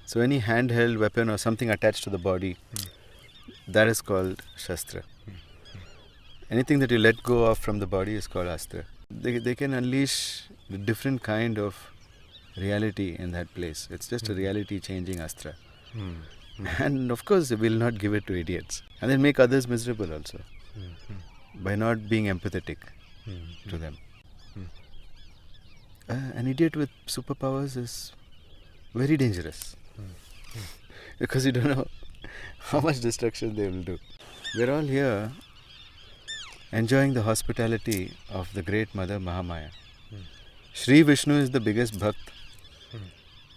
So any handheld weapon or something attached to the body, that is called Shastra. Anything that you let go of from the body is called Astra. They can unleash a different kind of reality in that place. It's just a reality changing Astra. And of course, they will not give it to idiots. And then make others miserable also. By not being empathetic to them. An idiot with superpowers is very dangerous. Because you don't know how much destruction they will do. We're all here enjoying the hospitality of the great Mother Mahamaya. Shri Vishnu is the biggest Bhakt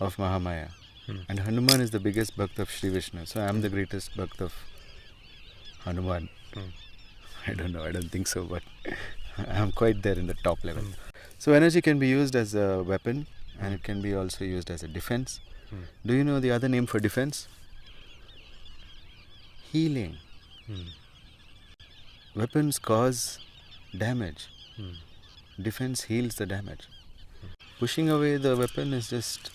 of Mahamaya. And Hanuman is the biggest Bhakt of Shri Vishnu. So I'm the greatest Bhakt of Hanuman. I don't know, I don't think so, but I'm quite there in the top level. So energy can be used as a weapon and it can be also used as a defense. Do you know the other name for defense? Healing. Weapons cause damage. Defense heals the damage. Pushing away the weapon is just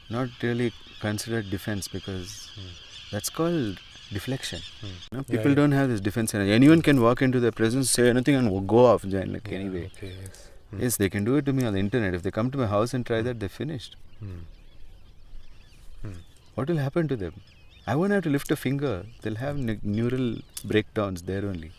not really considered defense because that's called deflection. People don't have this defense energy. Anyone can walk into their presence, say anything and go off anyway. Yes, they can do it to me on the internet. If they come to my house and try that, they're finished. What will happen to them? I won't have to lift a finger. They'll have neural breakdowns there only.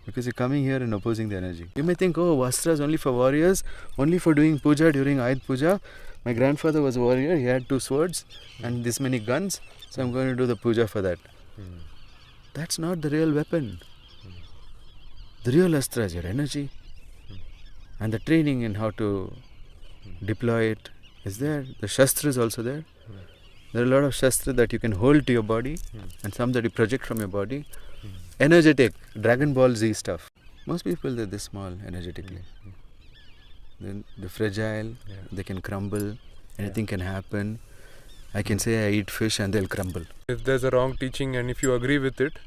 Because you're coming here and opposing the energy. You may think, oh, Astras only for warriors, only for doing puja during Ayush Puja. My grandfather was a warrior, he had 2 swords and this many guns, so I'm going to do the puja for that. That's not the real weapon. The real Astra is your energy. And the training in how to deploy it is there. The Shastras is also there. There are a lot of Shastras that you can hold to your body and some that you project from your body. Energetic, Dragon Ball Z stuff. Most people, they're this small energetically. They're fragile, they can crumble, anything can happen. I can say I eat fish and they'll crumble. If there's a wrong teaching and if you agree with it,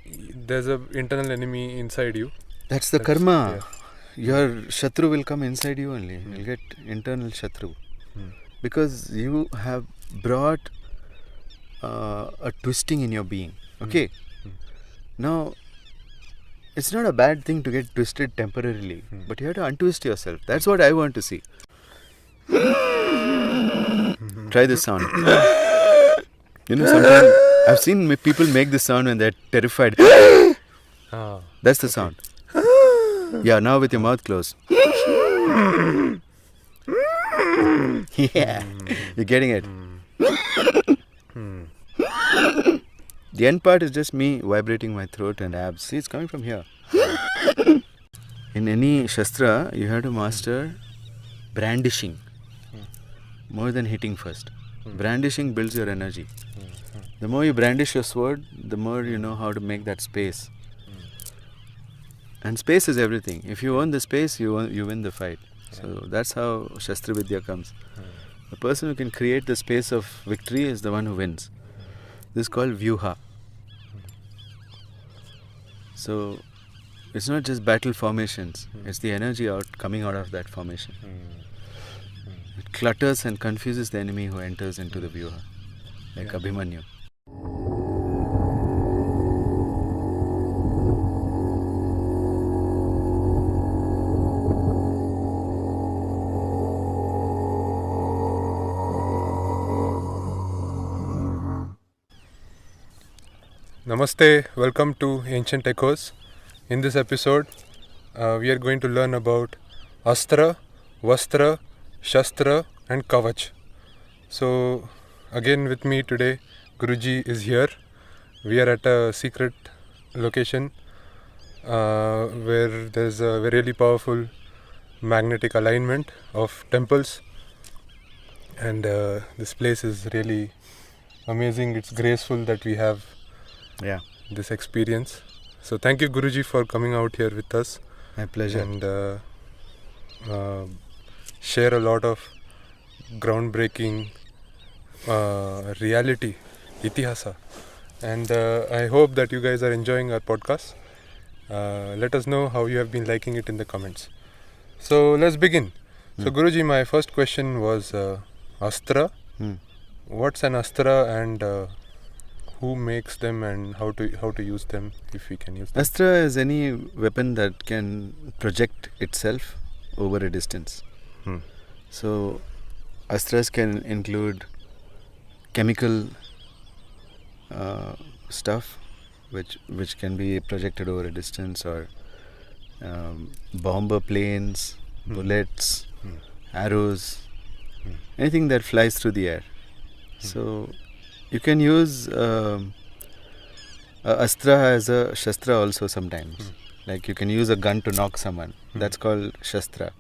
there's an internal enemy inside you. That's the karma. Your Shatru will come inside you only. You'll get internal Shatru. Because you have brought a twisting in your being. Okay? Now, it's not a bad thing to get twisted temporarily, but you have to untwist yourself. That's what I want to see. Try this sound. You know, sometimes I've seen people make this sound when they're terrified. That's the sound. Yeah, now with your mouth closed. Yeah, you're getting it. The end part is just me vibrating my throat and abs. See, it's coming from here. In any Shastra, you have to master brandishing more than hitting first. Brandishing builds your energy. The more you brandish your sword, the more you know how to make that space. And space is everything. If you own the space, you win the fight. So that's how Shastra Vidya comes. The person who can create the space of victory is the one who wins. This is called Vyuha. So it's not just battle formations, it's the energy coming out of that formation. It clutters and confuses the enemy who enters into the Vyuha, like Abhimanyu. Namaste, welcome to Ancient Echoes. In this episode, we are going to learn about Astra, Vastra, Shastra and Kavach. So, again with me today, Guruji is here. We are at a secret location where there's a really powerful magnetic alignment of temples. And this place is really amazing. It's graceful that we have this experience. So thank you, Guruji, for coming out here with us. My pleasure. And share a lot of groundbreaking reality, itihasa. And I hope that you guys are enjoying our podcast. Let us know how you have been liking it in the comments. So let's begin. So Guruji, my first question was Astra, what's an Astra and who makes them and how to use them, if we can use them? Astra is any weapon that can project itself over a distance. So Astras can include chemical stuff which can be projected over a distance, or bomber planes, bullets, arrows, anything that flies through the air. So you can use Astra as a Shastra also sometimes. Like you can use a gun to knock someone. That's called Shastra,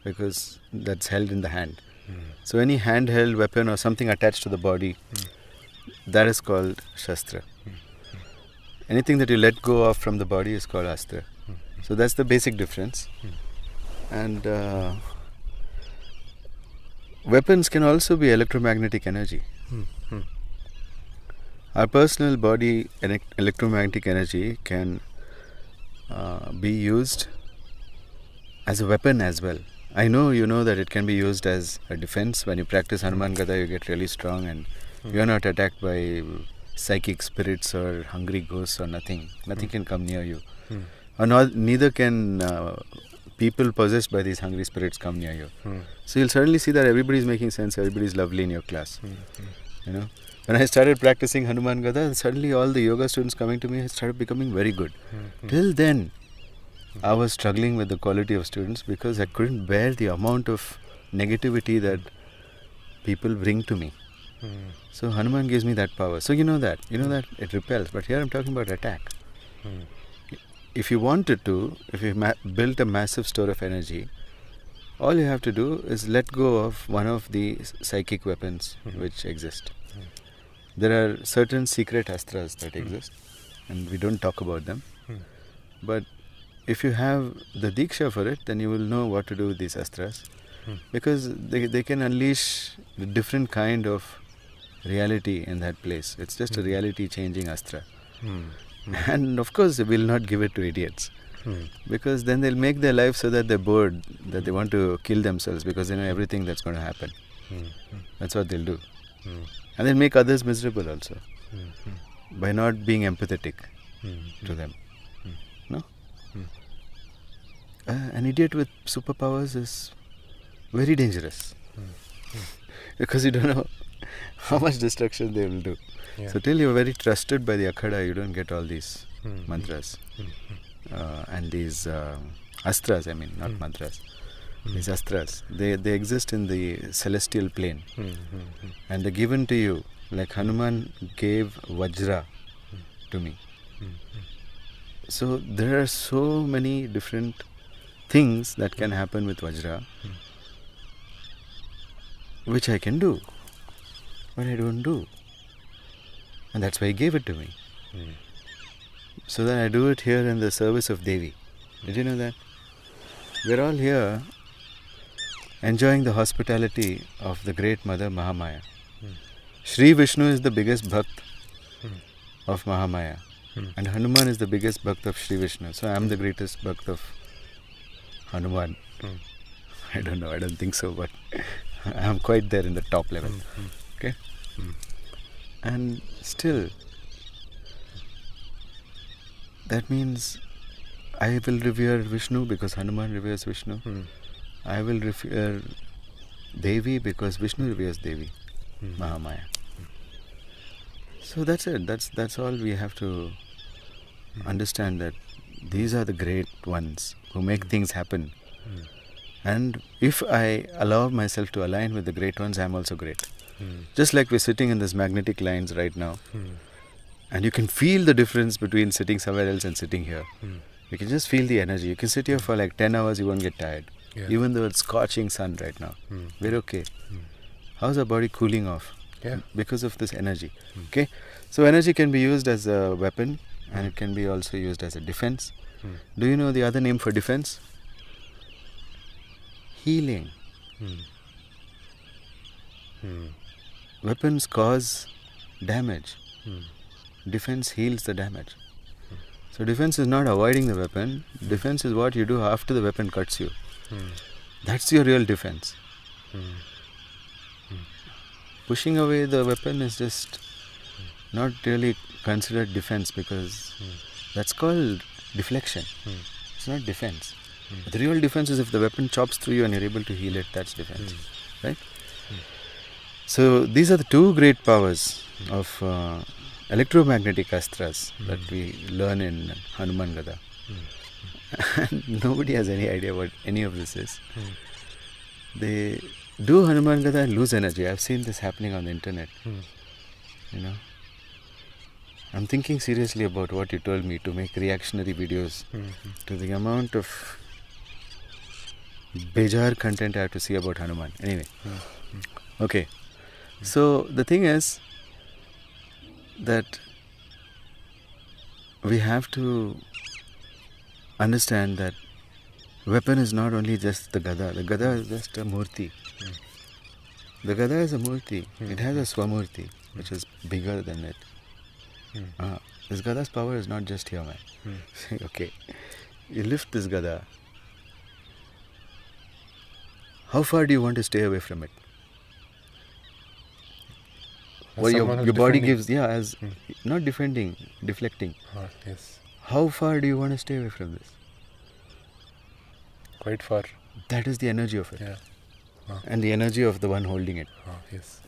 because that's held in the hand. So any handheld weapon or something attached to the body, that is called Shastra. Anything that you let go of from the body is called Astra. So that's the basic difference. And weapons can also be electromagnetic energy. Our personal body electromagnetic energy can be used as a weapon as well. I know you know that it can be used as a defense. When you practice Hanuman Gada, you get really strong and you are not attacked by psychic spirits or hungry ghosts or nothing. Nothing can come near you. Or neither can people possessed by these hungry spirits come near you. So you'll suddenly see that everybody is making sense, everybody is lovely in your class. You know, when I started practicing Hanuman Gada, suddenly all the yoga students coming to me started becoming very good. Till then, I was struggling with the quality of students because I couldn't bear the amount of negativity that people bring to me. So Hanuman gives me that power. So you know that it repels. But here I'm talking about attack. If you wanted to, if you built a massive store of energy, all you have to do is let go of one of the psychic weapons which exist. There are certain secret astras that exist, and we don't talk about them. But if you have the Diksha for it, then you will know what to do with these astras. Because they can unleash a different kind of reality in that place. It's just a reality changing astra. And of course, we will not give it to idiots. Because then they'll make their life so that they're bored, that they want to kill themselves because they know everything that's going to happen. That's what they'll do. And they'll make others miserable also by not being empathetic to them. No? An idiot with superpowers is very dangerous because you don't know how much destruction they will do. So till you're very trusted by the Akhada, you don't get all these mantras and these astras, not mantras. These astras, they exist in the celestial plane and they're given to you, like Hanuman gave Vajra to me. So there are so many different things that can happen with Vajra which I can do, but I don't do. And that's why he gave it to me. So that I do it here in the service of Devi. Did you know that? We're all here enjoying the hospitality of the great Mother Mahamaya. Shri Vishnu is the biggest Bhakt of Mahamaya. And Hanuman is the biggest Bhakt of Shri Vishnu. So I am the greatest Bhakt of Hanuman. I don't know, I don't think so, but I am quite there in the top level. Okay? And still, that means I will revere Vishnu because Hanuman reveres Vishnu. I will revere Devi because Vishnu reveres Devi, Mahamaya. So that's it. That's all we have to understand, that these are the great ones who make things happen. And if I allow myself to align with the great ones, I am also great. Just like we're sitting in these magnetic lines right now, and you can feel the difference between sitting somewhere else and sitting here. You can just feel the energy. You can sit here for like 10 hours, you won't get tired. Even though it's scorching sun right now. We're okay. How's our body cooling off? Because of this energy. Okay. So energy can be used as a weapon, and it can be also used as a defense. Do you know the other name for defense? Healing. Weapons cause damage. Defense heals the damage. So defense is not avoiding the weapon. Defense is what you do after the weapon cuts you. That's your real defense. pushing away the weapon is just not really considered defense, because that's called deflection. It's not defense. The real defense is if the weapon chops through you and you're able to heal it, that's defense. Right? So these are the two great powers of electromagnetic astras that we learn in Hanuman Gada. And nobody has any idea what any of this is. They do Hanuman Gada and lose energy. I've seen this happening on the internet. You know, I'm thinking seriously about what you told me, to make reactionary videos to the amount of bejar content I have to see about Hanuman. Anyway, okay. So the thing is that we have to understand that weapon is not only just the gada. The gada is just a murti. The gada is a murti. It has a swamurti, which is bigger than it. This gada's power is not just here, man. Okay, you lift this gada. How far do you want to stay away from it? Well, your body gives, as not defending, deflecting. Yes. How far do you want to stay away from this? Quite far. That is the energy of it. Yeah. And the energy of the one holding it. Yes.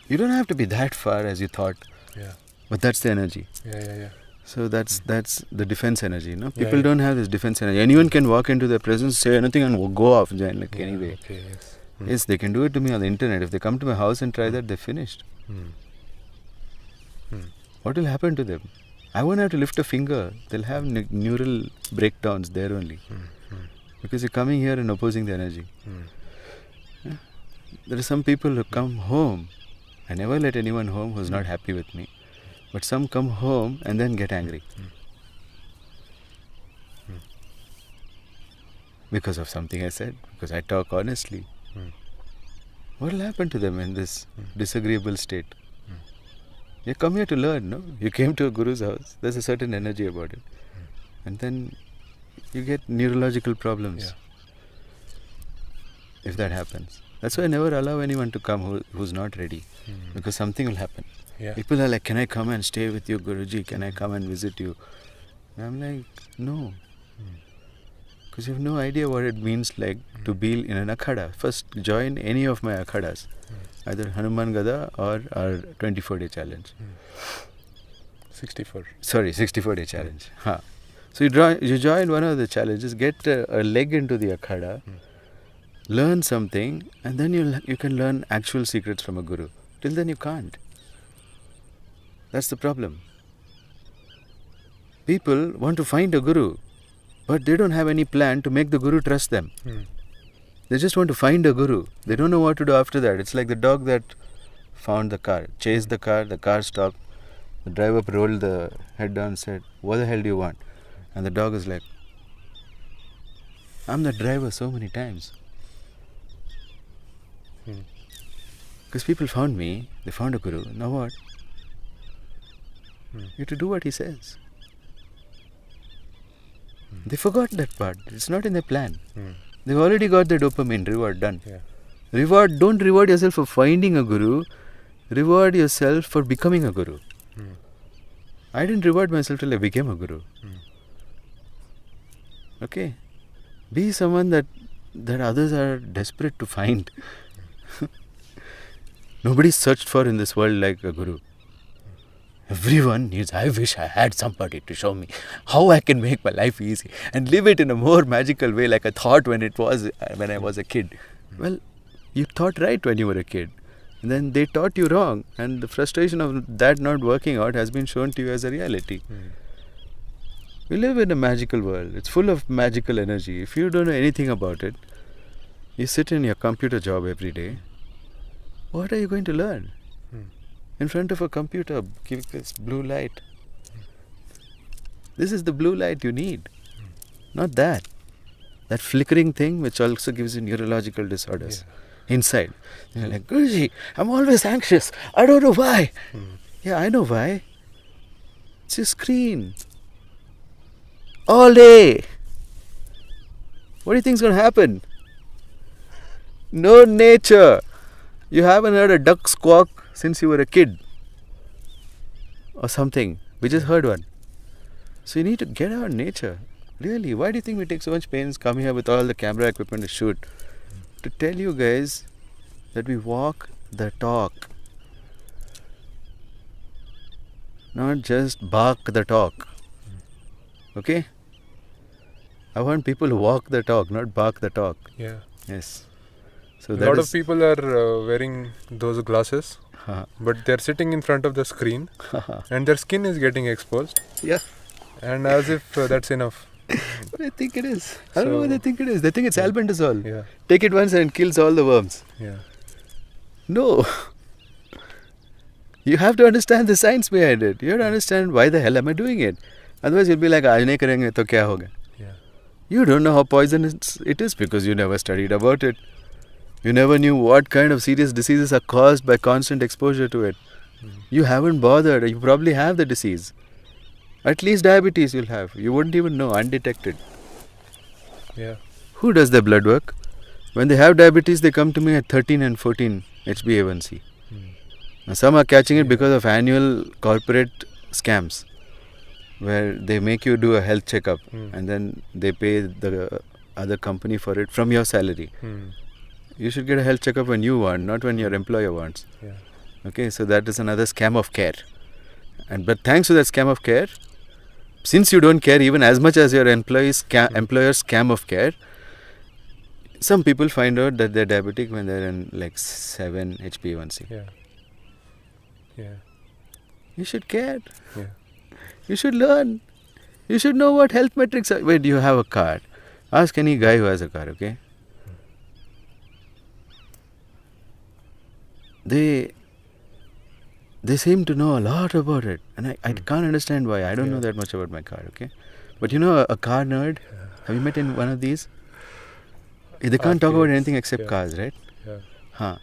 You don't have to be that far as you thought. Yeah. But that's the energy. Yeah. So that's the defense energy. No, people don't have this defense energy. Anyone can walk into their presence, say anything, and go off. Anyway. Okay. Yes. Yes, they can do it to me on the internet. If they come to my house and try that, they're finished. What will happen to them? I won't have to lift a finger. They'll have neural breakdowns there only. Because you're coming here and opposing the energy. Yeah? There are some people who come home. I never let anyone home who's not happy with me. But some come home and then get angry. Because of something I said. Because I talk honestly. What will happen to them in this disagreeable state? You come here to learn, no? You came to a guru's house. There's a certain energy about it. And then you get neurological problems. If that happens. That's why I never allow anyone to come who's not ready. Because something will happen. People are like, can I come and stay with you, Guruji? Can I come and visit you? And I'm like, no. Because you have no idea what it means like to be in an akhada. First, join any of my akhadas. Either Hanuman Gada or our 24-day challenge. 64. Sorry, 64-day challenge. So you join one of the challenges, get a leg into the akhada, learn something, and then you can learn actual secrets from a guru. Till then you can't. That's the problem. People want to find a guru, but they don't have any plan to make the guru trust them. They just want to find a guru. They don't know what to do after that. It's like the dog that found the car, chased the car stopped. The driver rolled the head down and said, what the hell do you want? And the dog is like, I'm the driver so many times. Because people found me, they found a guru. Now what? You have to do what he says. They forgot that part. It's not in their plan. They've already got the dopamine reward done. Don't reward yourself for finding a guru. Reward yourself for becoming a guru. I didn't reward myself till I became a guru. Okay? Be someone that others are desperate to find. Nobody's searched for in this world like a guru. Everyone needs, I wish I had somebody to show me how I can make my life easy and live it in a more magical way like I thought when I was a kid. Well, you thought right when you were a kid. And then they taught you wrong, and the frustration of that not working out has been shown to you as a reality. We live in a magical world. It's full of magical energy. If you don't know anything about it, you sit in your computer job every day. What are you going to learn? In front of a computer, give this blue light. This is the blue light you need. Not that. That flickering thing which also gives you neurological disorders. Inside. You're like, Guruji, I'm always anxious. I don't know why. Yeah, I know why. It's your screen. All day. What do you think is going to happen? No nature. You haven't heard a duck squawk since you were a kid. Or something. We just heard one. So you need to get out in nature. Really, why do you think we take so much pains coming here with all the camera equipment to shoot? To tell you guys that we walk the talk. Not just bark the talk. Okay? I want people to walk the talk, not bark the talk. Yeah. Yes. So A lot of people are wearing those glasses, but they're sitting in front of the screen and their skin is getting exposed. Yeah. And as if that's enough. But I think it is. I don't know what they think it is. They think it's albendazole. Yeah. Take it once and it kills all the worms. Yeah. No. You have to understand the science behind it. You have to understand why the hell am I doing it. Otherwise you'll be like, aaj nahi karenge to kya hoga? Yeah. You don't know how poisonous it is because you never studied about it. You never knew what kind of serious diseases are caused by constant exposure to it. You haven't bothered. You probably have the disease. At least diabetes you'll have. You wouldn't even know, undetected. Yeah. Who does their blood work? When they have diabetes, they come to me at 13 and 14 HbA1c. Now, some are catching it because of annual corporate scams where they make you do a health checkup and then they pay the other company for it from your salary. You should get a health checkup when you want, not when your employer wants. Yeah. Okay, so that is another scam of care. But thanks to that scam of care, since you don't care even as much as your employer's scam of care, some people find out that they're diabetic when they're in like 7 HbA1c. Yeah. Yeah. You should care. Yeah. You should learn. You should know what health metrics are. Wait, you have a car. Ask any guy who has a car, okay? They seem to know a lot about it. And I can't understand why. I don't know that much about my car, okay? But you know a car nerd? Have you met in one of these? They can't talk about anything except cars, right? Yeah.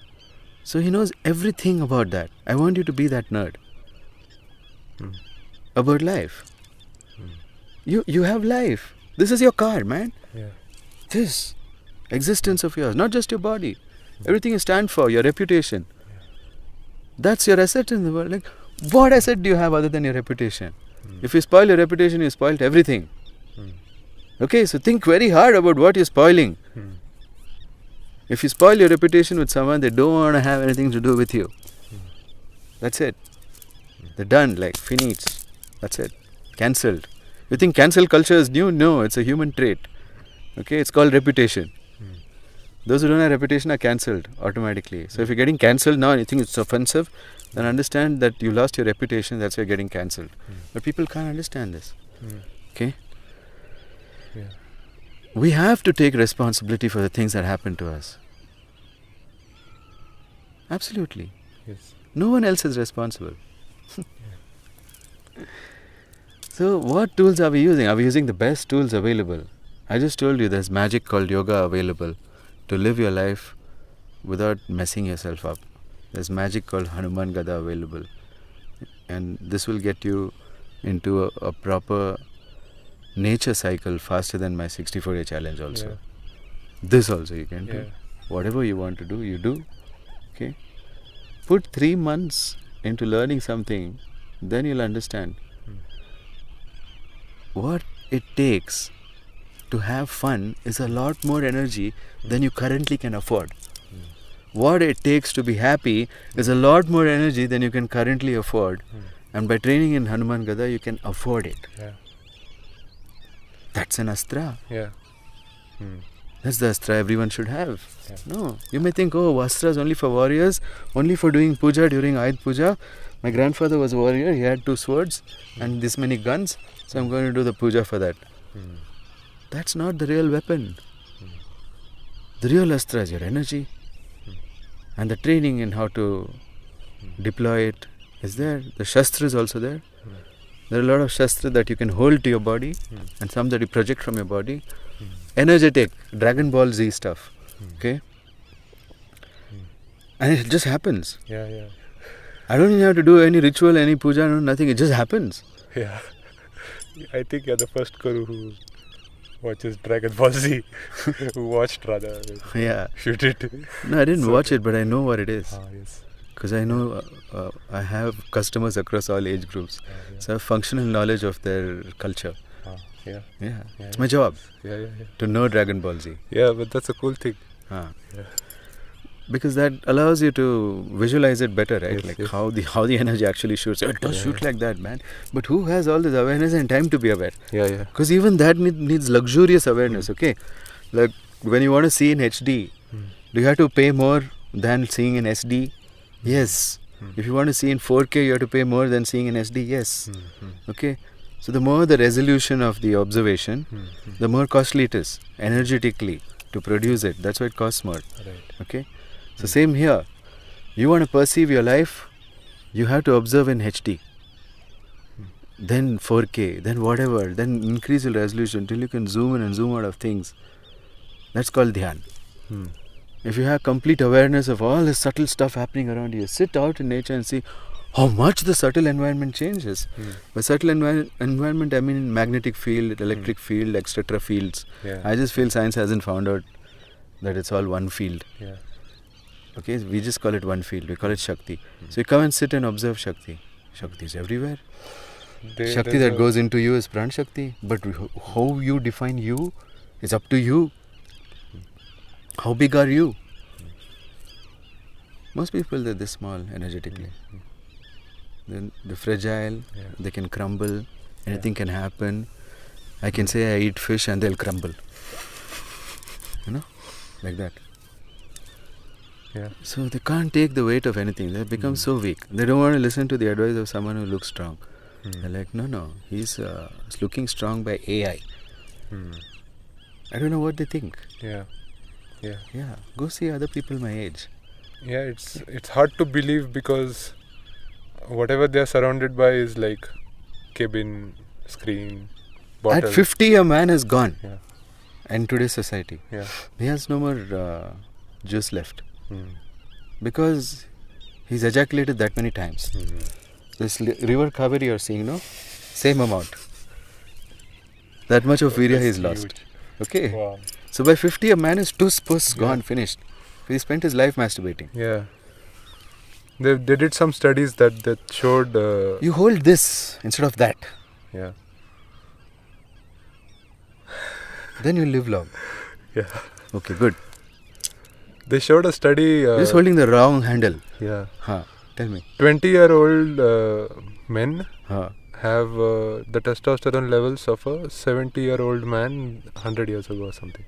So he knows everything about that. I want you to be that nerd. About life. You have life. This is your car, man. Yeah. This existence of yours, not just your body. Everything you stand for, your reputation. That's your asset in the world. Like, what asset do you have other than your reputation? If you spoil your reputation, you spoiled everything. Okay, so think very hard about what you're spoiling. If you spoil your reputation with someone, they don't want to have anything to do with you. That's it. They're done, like finished. That's it. Cancelled. You think cancel culture is new? No, it's a human trait. Okay, it's called reputation. Those who don't have reputation are cancelled automatically. So if you're getting cancelled now and you think it's offensive, then understand that you lost your reputation, that's why you're getting cancelled. But people can't understand this. Okay? Yeah. We have to take responsibility for the things that happen to us. Absolutely. Yes. No one else is responsible. So what tools are we using? Are we using the best tools available? I just told you there's magic called yoga available to live your life without messing yourself up. There's magic called Hanuman Gada available. And this will get you into a proper nature cycle faster than my 64-day challenge also. This also you can do. Whatever you want to do, you do. Okay? Put 3 months into learning something, then you'll understand what it takes to have fun is a lot more energy than you currently can afford. What it takes to be happy is a lot more energy than you can currently afford. And by training in Hanuman Gada, you can afford it. That's an Astra. That's the Astra everyone should have. No, you may think, oh, Astras only for warriors, only for doing puja during Ayush Puja. My grandfather was a warrior, he had 2 swords and this many guns, so I'm going to do the puja for that. That's not the real weapon. The real Astra is your energy. And the training in how to deploy it is there. The Shastras is also there. There are a lot of Shastras that you can hold to your body and some that you project from your body. Energetic, Dragon Ball Z stuff. Okay? And it just happens. I don't even have to do any ritual, any puja, no, nothing. It just happens. I think you're the first guru who watches Dragon Ball Z. Watched rather. Yeah. Shoot it. No, I didn't So watch good. it, but I know what it is. Yes. Because I know I have customers across all age groups. Yeah. So I have functional knowledge of their culture. Yeah. Yeah. Yeah, It's my job Yeah. to know Dragon Ball Z. Yeah, but that's a cool thing. Yeah. because that allows you to visualize it better, right? Yes, like yes. how the energy actually shoots. It does shoot like that, man. But who has all this awareness and time to be aware? Yeah, yeah. Because even that needs luxurious awareness. Okay, like when you want to see in HD, do you have to pay more than seeing in SD? Yes. If you want to see in 4K, you have to pay more than seeing in SD. Yes. Okay. So the more the resolution of the observation, the more costly it is energetically to produce it. That's why it costs more. Right. Okay. So same here. You want to perceive your life, you have to observe in HD. Then 4K, then whatever, then increase your resolution till you can zoom in and zoom out of things. That's called dhyan. If you have complete awareness of all the subtle stuff happening around you, sit out in nature and see how much the subtle environment changes. By subtle environment, I mean magnetic field, electric field, etc. fields. Yeah. I just feel science hasn't found out that it's all one field. Yeah. Okay, we just call it one field. We call it Shakti. So you come and sit and observe Shakti. Shakti is everywhere. Shakti that goes into you is Pran Shakti. But how you define you is up to you. How big are you? Most people, they're this small energetically. Then they're fragile, they can crumble, anything can happen. I can say I eat fish and they'll crumble. You know, like that. Yeah. So they can't take the weight of anything. They become so weak. They don't want to listen to the advice of someone who looks strong. They're like, no, he's looking strong by AI. I don't know what they think. Yeah. Yeah. Yeah, go see other people my age. Yeah, it's hard to believe because whatever they are surrounded by is like cabin, screen, bottle. At 50, a man is gone. Yeah. In today's society. Yeah. He has no more juice left. Because he's ejaculated that many times. This river Kaveri you're seeing, no? Same amount. That much of virya he's lost. Huge. Okay? Wow. So by 50, a man is tus pus gone, finished. He spent his life masturbating. Yeah. They did some studies that showed. You hold this instead of that. Yeah. Then you live long. Yeah. Okay, good. They showed a study. You're just holding the wrong handle. Yeah. Tell me. 20-year-old men Huh. have the testosterone levels of a 70-year-old man 100 years ago or something.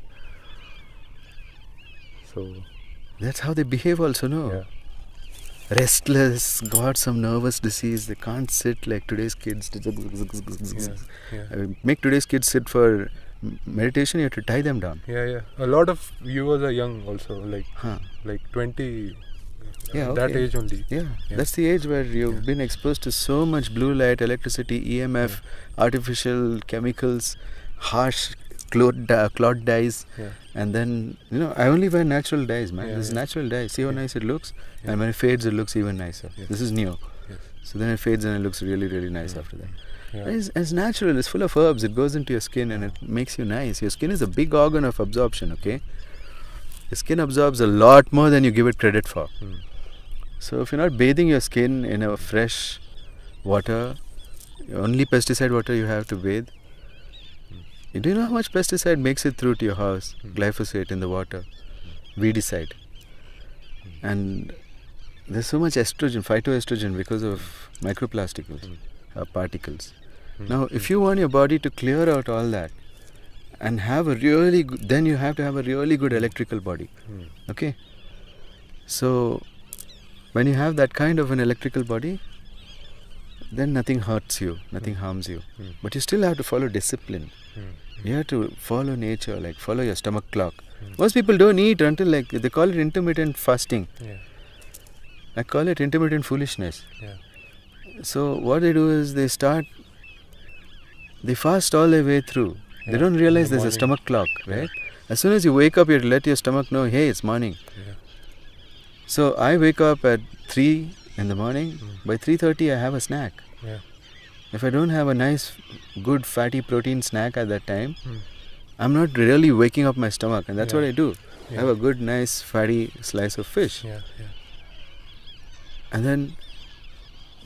So. That's how they behave also, no? Yeah. Restless, got some nervous disease. They can't sit like today's kids. Yeah. I mean, make today's kids sit for meditation, you have to tie them down. Yeah. A lot of viewers are young also, like 20. Yeah, That okay. age only. Yeah, that's the age where you've been exposed to so much blue light, electricity, EMF, artificial chemicals, harsh cloth dyes. Yeah. And then, I only wear natural dyes, man. Yeah, This is natural dye. See how nice it looks? Yeah. And when it fades, it looks even nicer. Yes. This is new. Yes. So then it fades and it looks really, really nice after that. Yeah. It's natural. It's full of herbs. It goes into your skin and it makes you nice. Your skin is a big organ of absorption, okay? Your skin absorbs a lot more than you give it credit for. So if you're not bathing your skin in a fresh water, only pesticide water you have to bathe. Do you know how much pesticide makes it through to your house? Glyphosate in the water, weedicide. And there's so much estrogen, phytoestrogen because of microplasticals, particles. Now, if you want your body to clear out all that and have a really good, then you have to have a really good electrical body. Okay? So, when you have that kind of an electrical body, then nothing hurts you, nothing harms you. But you still have to follow discipline. You have to follow nature, like follow your stomach clock. Most people don't eat until they call it intermittent fasting. Yeah. I call it intermittent foolishness. Yeah. So what they do is they fast all the way through. They don't realize there's a stomach clock, right? As soon as you wake up, you have to let your stomach know, hey, it's morning. Yeah. So I wake up at 3 in the morning. By 3:30, I have a snack. Yeah. If I don't have a nice, good, fatty protein snack at that time, I'm not really waking up my stomach, and that's Yeah. what I do. I Yeah. have a good, nice, fatty slice of fish, Yeah. Yeah. and then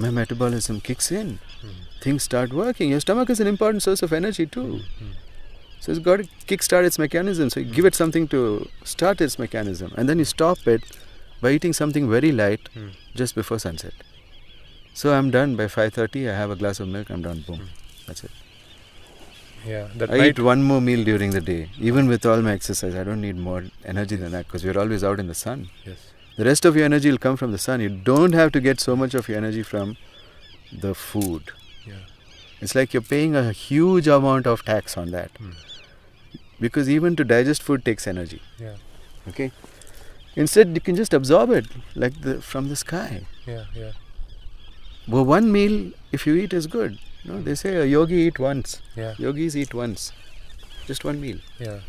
my metabolism kicks in. Mm. Things start working. Your stomach is an important source of energy too. Mm. So it's got to kickstart its mechanism. So you give it something to start its mechanism, and then you stop it by eating something very light Mm. just before sunset. So I'm done by 5:30. I have a glass of milk. I'm done. Boom. That's it. Yeah. That I night. eat one more meal during the day. Even with all my exercise, I don't need more energy than that because we're always out in the sun. Yes. The rest of your energy will come from the sun. You don't have to get so much of your energy from the food. Yeah. It's like you're paying a huge amount of tax on that. Mm. Because even to digest food takes energy. Yeah. Okay? Instead, you can just absorb it like from the sky. Yeah. Yeah. Well, one meal, if you eat, is good. No, they say a yogi eat once. Yeah. Yogis eat once. Just one meal. Yeah.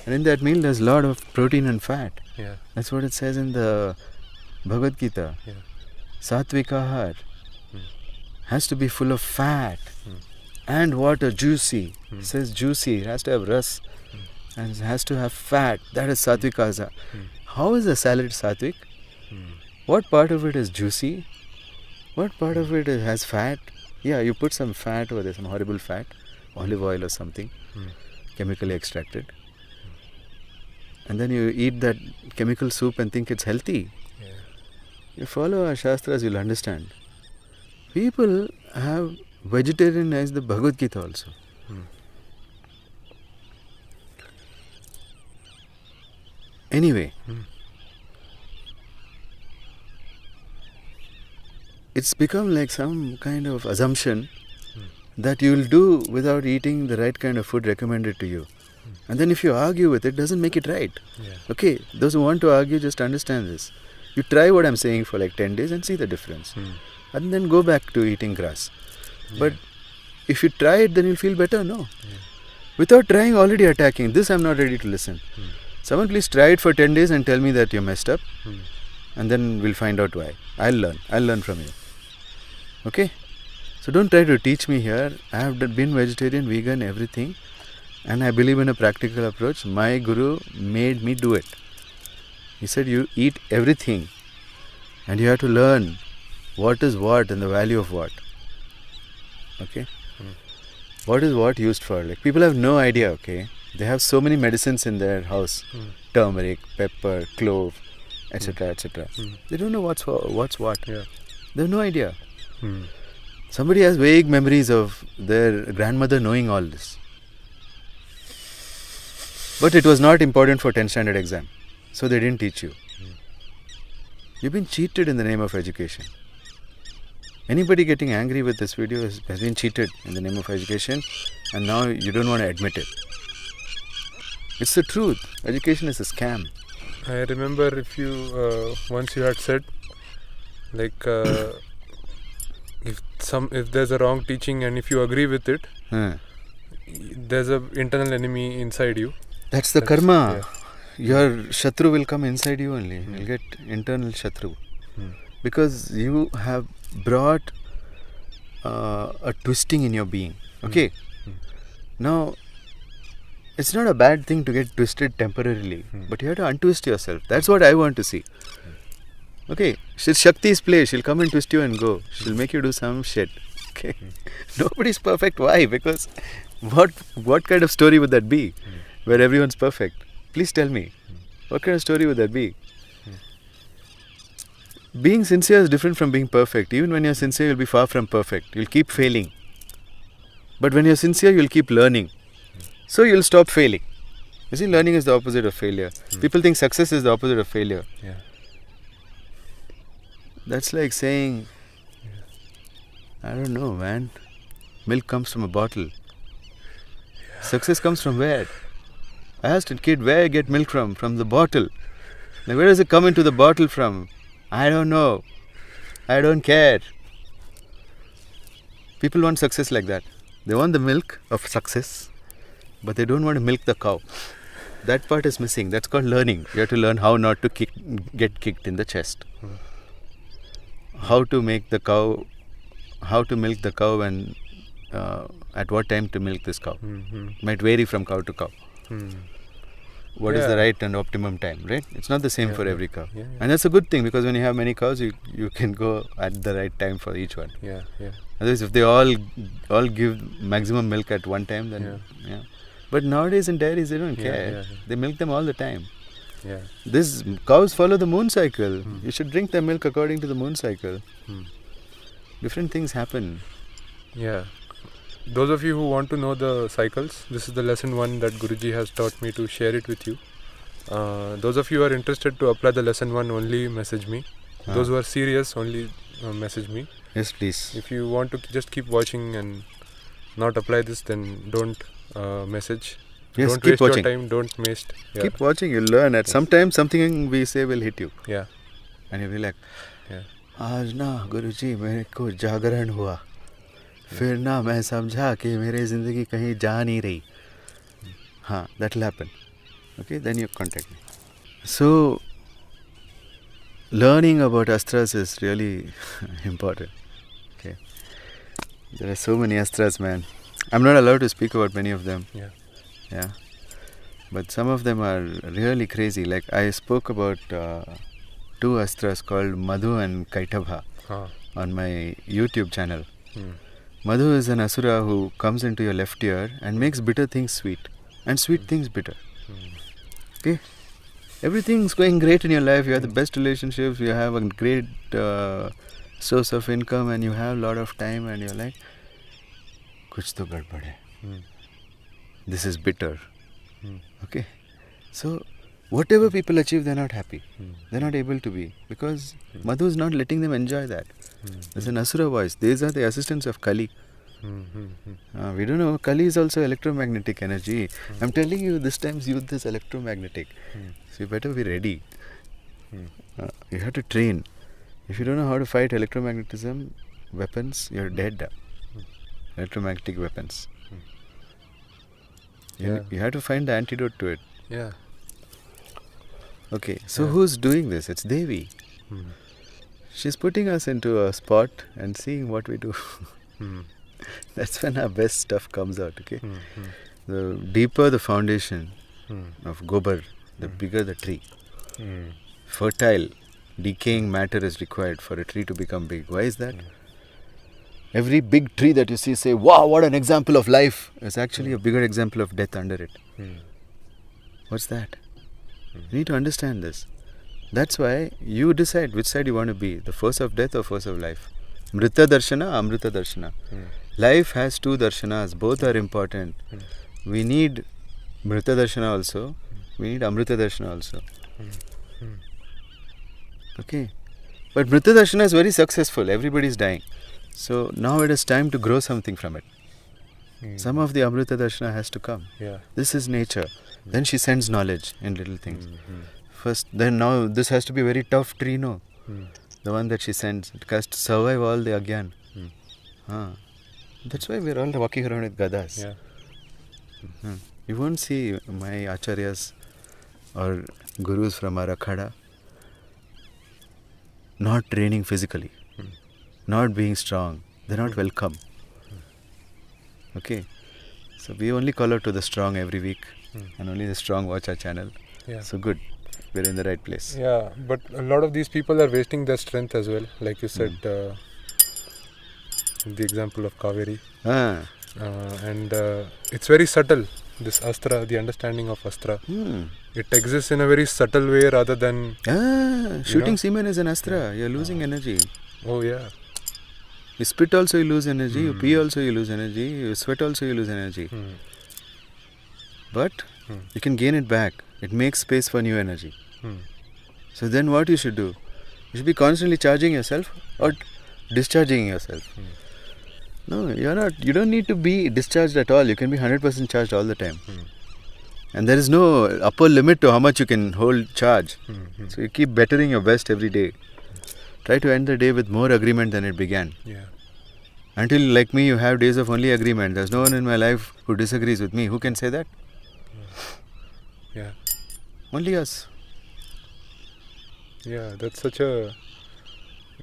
And in that meal, there's a lot of protein and fat. Yeah. That's what it says in the Bhagavad Gita. Yeah. Satvika ahar has to be full of fat Mm. and water, juicy. Mm. It says juicy, it has to have ras and it has to have fat. That is Satvika ahar. Mm. How is a salad sattvic? Mm. What part of it is juicy? What part of it has fat? Yeah, you put some fat over there, some horrible fat, olive oil or something, Mm. chemically extracted. And then you eat that chemical soup and think it's healthy. Yeah. You follow our Shastras, you'll understand. People have vegetarianized the Bhagavad Gita also. Mm. Anyway, Mm. it's become like some kind of assumption Mm. that you will do without eating the right kind of food recommended to you. And then if you argue with it, doesn't make it right. Yeah. Okay, those who want to argue, just understand this. You try what I'm saying for like 10 days and see the difference. Mm. And then go back to eating grass. But if you try it, then you'll feel better, no? Yeah. Without trying, already attacking. This I'm not ready to listen. Mm. Someone please try it for 10 days and tell me that you're messed up. Mm. And then we'll find out why. I'll learn from you. Okay? So don't try to teach me here. I have been vegetarian, vegan, everything. And I believe in a practical approach. My guru made me do it. He said you eat everything. And you have to learn what is what and the value of what. Okay? Mm. What is what used for? Like people have no idea, okay? They have so many medicines in their house. Mm. Turmeric, pepper, clove, etc. etc. Mm. They don't know what's what. Yeah. They have no idea. Mm. Somebody has vague memories of their grandmother knowing all this. But it was not important for 10th standard exam. So they didn't teach you. You've been cheated in the name of education. Anybody getting angry with this video has been cheated in the name of education, and now you don't want to admit it. It's the truth. Education is a scam. I remember if you once you had said like if there's a wrong teaching and if you agree with it, there's a internal enemy inside you. That's the karma. Yeah. Your Shatru will come inside you only. You'll get internal Shatru. Because you have brought a twisting in your being. Okay? Now, it's not a bad thing to get twisted temporarily, but you have to untwist yourself. That's what I want to see. Okay? She's Shakti's place. She'll come and twist you and go. She'll make you do some shit. Okay? Nobody's perfect. Why? Because what kind of story would that be? Where everyone's perfect? Please tell me. What kind of story would that be? Being sincere is different from being perfect. Even when you're sincere, you'll be far from perfect. You'll keep failing. But when you're sincere, you'll keep learning. So you'll stop failing. You see, learning is the opposite of failure. People think success is the opposite of failure. Yeah. That's like saying, I don't know, man. Milk comes from a bottle. Success comes from where? I asked a kid, where I get milk from? From the bottle. Like, where does it come into the bottle from? I don't know. I don't care. People want success like that. They want the milk of success, but they don't want to milk the cow. That part is missing. That's called learning. You have to learn how not to get kicked in the chest. How to make the cow, how to milk the cow and at what time to milk this cow. Might vary from cow to cow. What is the right and optimum time, right? It's not the same for every cow. And that's a good thing, because when you have many cows, you can go at the right time for each one. Otherwise, if they all give maximum milk at one time, then But nowadays in dairies, they don't care. They milk them all the time. These cows follow the moon cycle. You should drink their milk according to the moon cycle. Different things happen. Those of you who want to know the cycles, this is the lesson 1 that Guruji has taught me to share it with you. Those of you who are interested to apply the lesson 1, only message me. Those who are serious, only message me. Yes, please. If you want to just keep watching and not apply this, then don't message. Yes, don't keep waste watching. your time, don't waste. Keep watching, you'll learn. At sometimes something we say will hit you. And you'll be like, आज ना गुरुजी मेरे को जागरण हुआ, फिर ना मैं समझा कि मेरी ज़िंदगी कहीं जा नहीं रही. हाँ, that will happen. Okay, then you contact me. So, learning about Astras is really important. Okay, there are so many Astras, man. I'm not allowed to speak about many of them. But some of them are really crazy. Like I spoke about 2 Astras called Madhu and Kaitabha on my YouTube channel. Madhu is an asura who comes into your left ear and makes bitter things sweet and sweet things bitter. Okay? Everything's going great in your life. You have the best relationships, you have a great source of income, and you have a lot of time, and you're like, kuch to gadbad hai. This is bitter. Okay? So, whatever people achieve, they're not happy. They're not able to be, because Madhu is not letting them enjoy that. There's an asura voice. These are the assistants of Kali. We don't know. Kali is also electromagnetic energy. I'm telling you, this time's youth is electromagnetic. So you better be ready. You have to train. If you don't know how to fight electromagnetism, weapons, you're dead. Electromagnetic weapons. You have to find the antidote to it. Okay, so who's doing this? It's Devi. She's putting us into a spot and seeing what we do. That's when our best stuff comes out, okay? The deeper the foundation of gobar, the bigger the tree. Fertile, decaying matter is required for a tree to become big. Why is that? Every big tree that you see, say, wow, what an example of life. It's actually a bigger example of death under it. What's that? You need to understand this. That's why you decide which side you want to be, the force of death or force of life. Mrita darshana, amrita darshana. Life has 2 darshanas, both are important. We need mrita darshana also, we need amrita darshana also. Okay. But mrita darshana is very successful, everybody is dying. So now it is time to grow something from it. Some of the amrita darshana has to come. This is nature. Then she sends knowledge in little things. First, then now this has to be a very tough tree, no? The one that she sends, it has to survive all the agyan. That's why we're all walking around with gadas. You won't see my acharyas or gurus from our akhada not training physically, not being strong. They're not welcome. Okay? So we only call out to the strong every week, and only the strong watch our channel. So good. We're in the right place. But a lot of these people are wasting their strength as well. Like you said, the example of Kaveri. And it's very subtle, this Astra, the understanding of Astra. It exists in a very subtle way rather than... shooting semen is an Astra. You're losing energy. You spit also you lose energy, you pee also you lose energy, you sweat also you lose energy. But you can gain it back. It makes space for new energy. So then what you should do? You should be constantly charging yourself or discharging yourself. No, you're not. You don't need to be discharged at all. You can be 100% charged all the time. And there is no upper limit to how much you can hold charge. So you keep bettering your best every day. Try to end the day with more agreement than it began. Until, like me, you have days of only agreement. There's no one in my life who disagrees with me. Who can say that? Only us. That's such a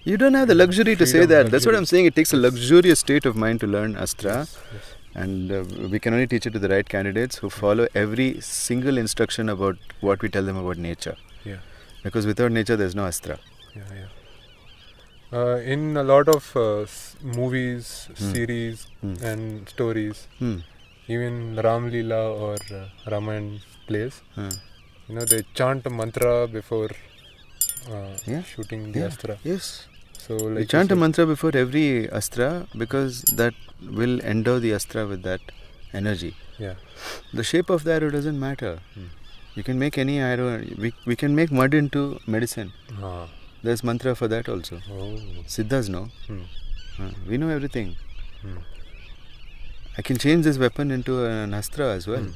You don't have the luxury to say Freedom, that. That's what luxury. I'm saying. It takes a luxurious state of mind to learn Astra. Yes, yes. And we can only teach it to the right candidates who follow every single instruction about what we tell them about nature. Yeah. Because without nature, there's no Astra. Yeah. In a lot of movies, series, and stories, even Ram Leela or Ramayana plays, they chant a mantra before shooting the Astra. Yes. So, like We chant a mantra before every Astra because that will endow the Astra with that energy. Yeah. The shape of the arrow doesn't matter. You can make any arrow. We can make mud into medicine. There's mantra for that also. Oh. Siddhas know. We know everything. I can change this weapon into an Astra as well.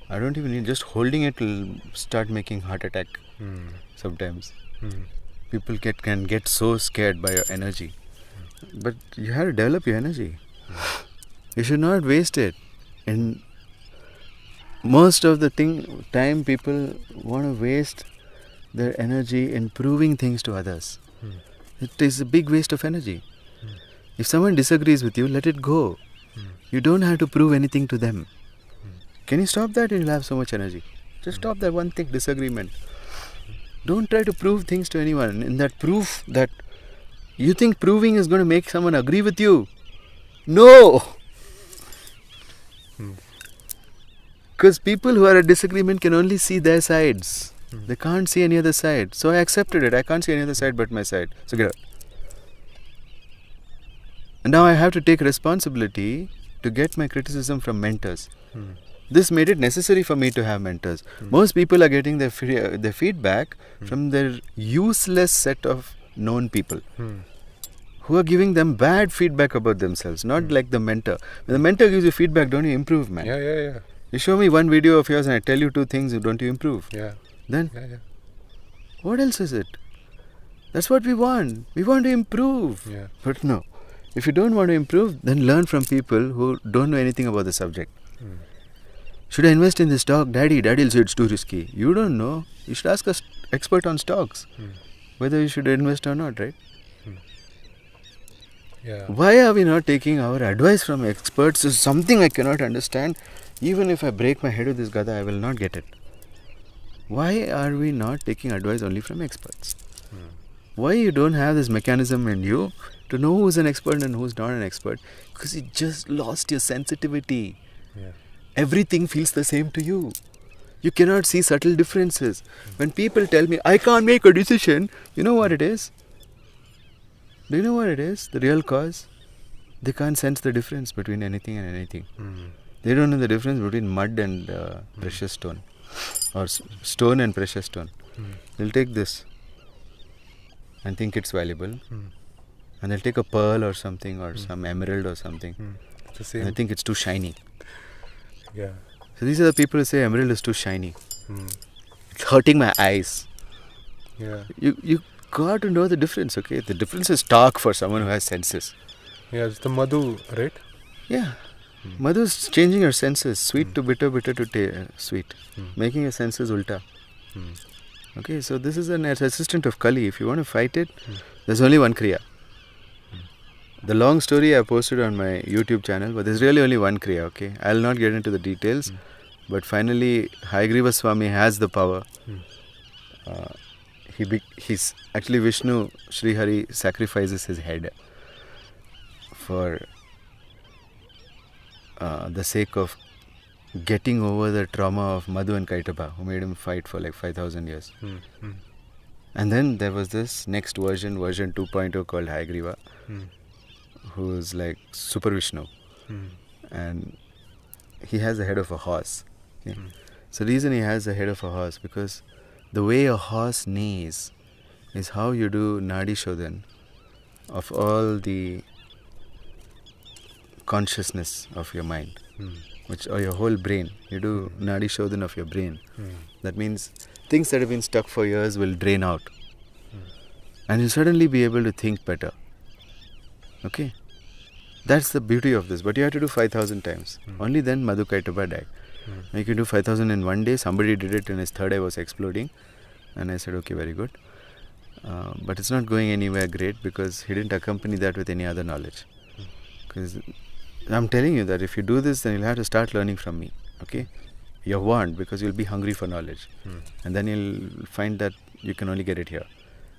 I don't even need, just holding it will start making heart attack sometimes. People can get so scared by your energy. But you have to develop your energy. You should not waste it. And most of the time people want to waste their energy in proving things to others. It is a big waste of energy. If someone disagrees with you, let it go. You don't have to prove anything to them. Can you stop that and you'll have so much energy? Just stop that one thing, disagreement. Don't try to prove things to anyone. In that proof that you think proving is going to make someone agree with you. No! Because people who are at disagreement can only see their sides. They can't see any other side. So I accepted it. I can't see any other side but my side. So get out. And now I have to take responsibility to get my criticism from mentors. This made it necessary for me to have mentors. Most people are getting their feedback from their useless set of known people who are giving them bad feedback about themselves, not like the mentor. When the mentor gives you feedback, don't you improve, man? Yeah. You show me one video of yours and I tell you 2 things, don't you improve? Yeah. Then, Yeah. what else is it? That's what we want. We want to improve. Yeah. But no. If you don't want to improve, then learn from people who don't know anything about the subject. Should I invest in this stock? Daddy will say it's too risky. You don't know. You should ask an expert on stocks whether you should invest or not, right? Yeah. Why are we not taking our advice from experts? Is something I cannot understand. Even if I break my head with this gada, I will not get it. Why are we not taking advice only from experts? Why you don't have this mechanism in you to know who's an expert and who's not an expert? Because you just lost your sensitivity. Yeah. Everything feels the same to you. You cannot see subtle differences. When people tell me, I can't make a decision, you know what it is? Do you know what it is? The real cause? They can't sense the difference between anything and anything. They don't know the difference between mud and precious stone. Or stone and precious stone. They'll take this and think it's valuable. And they'll take a pearl or something or some emerald or something. It's the same. And they think it's too shiny. Yeah. So these are the people who say emerald is too shiny. It's hurting my eyes. Yeah. You got to know the difference, okay? The difference is stark for someone who has senses. Yeah, it's the madhu, right? Yeah. Madhu is changing your senses. Sweet to bitter, bitter to sweet. Making your senses ulta. Okay, so this is an assistant of Kali. If you want to fight it, there's only one Kriya. The long story I posted on my YouTube channel, but there's really only one Kriya, okay? I'll not get into the details, but finally, Hayagriva Swami has the power. He's actually Vishnu, Sri Hari sacrifices his head for the sake of getting over the trauma of Madhu and Kaitaba, who made him fight for like 5,000 years. And then there was this next version 2.0 called Hayagriva, who's like Super Vishnu. And he has the head of a horse. Okay? So the reason he has the head of a horse, because the way a horse neighs is how you do Nadi Shodhan of all the consciousness of your mind, or your whole brain. You do Nadi Shodhan of your brain. That means things that have been stuck for years will drain out. And you'll suddenly be able to think better. Okay? That's the beauty of this. But you have to do 5,000 times. Only then Madhu Kaitaba died. You can do 5,000 in one day. Somebody did it and his third eye was exploding. And I said, okay, very good. But it's not going anywhere great because he didn't accompany that with any other knowledge. Because I'm telling you that if you do this, then you'll have to start learning from me. Okay? You're warned because you'll be hungry for knowledge. And then you'll find that you can only get it here.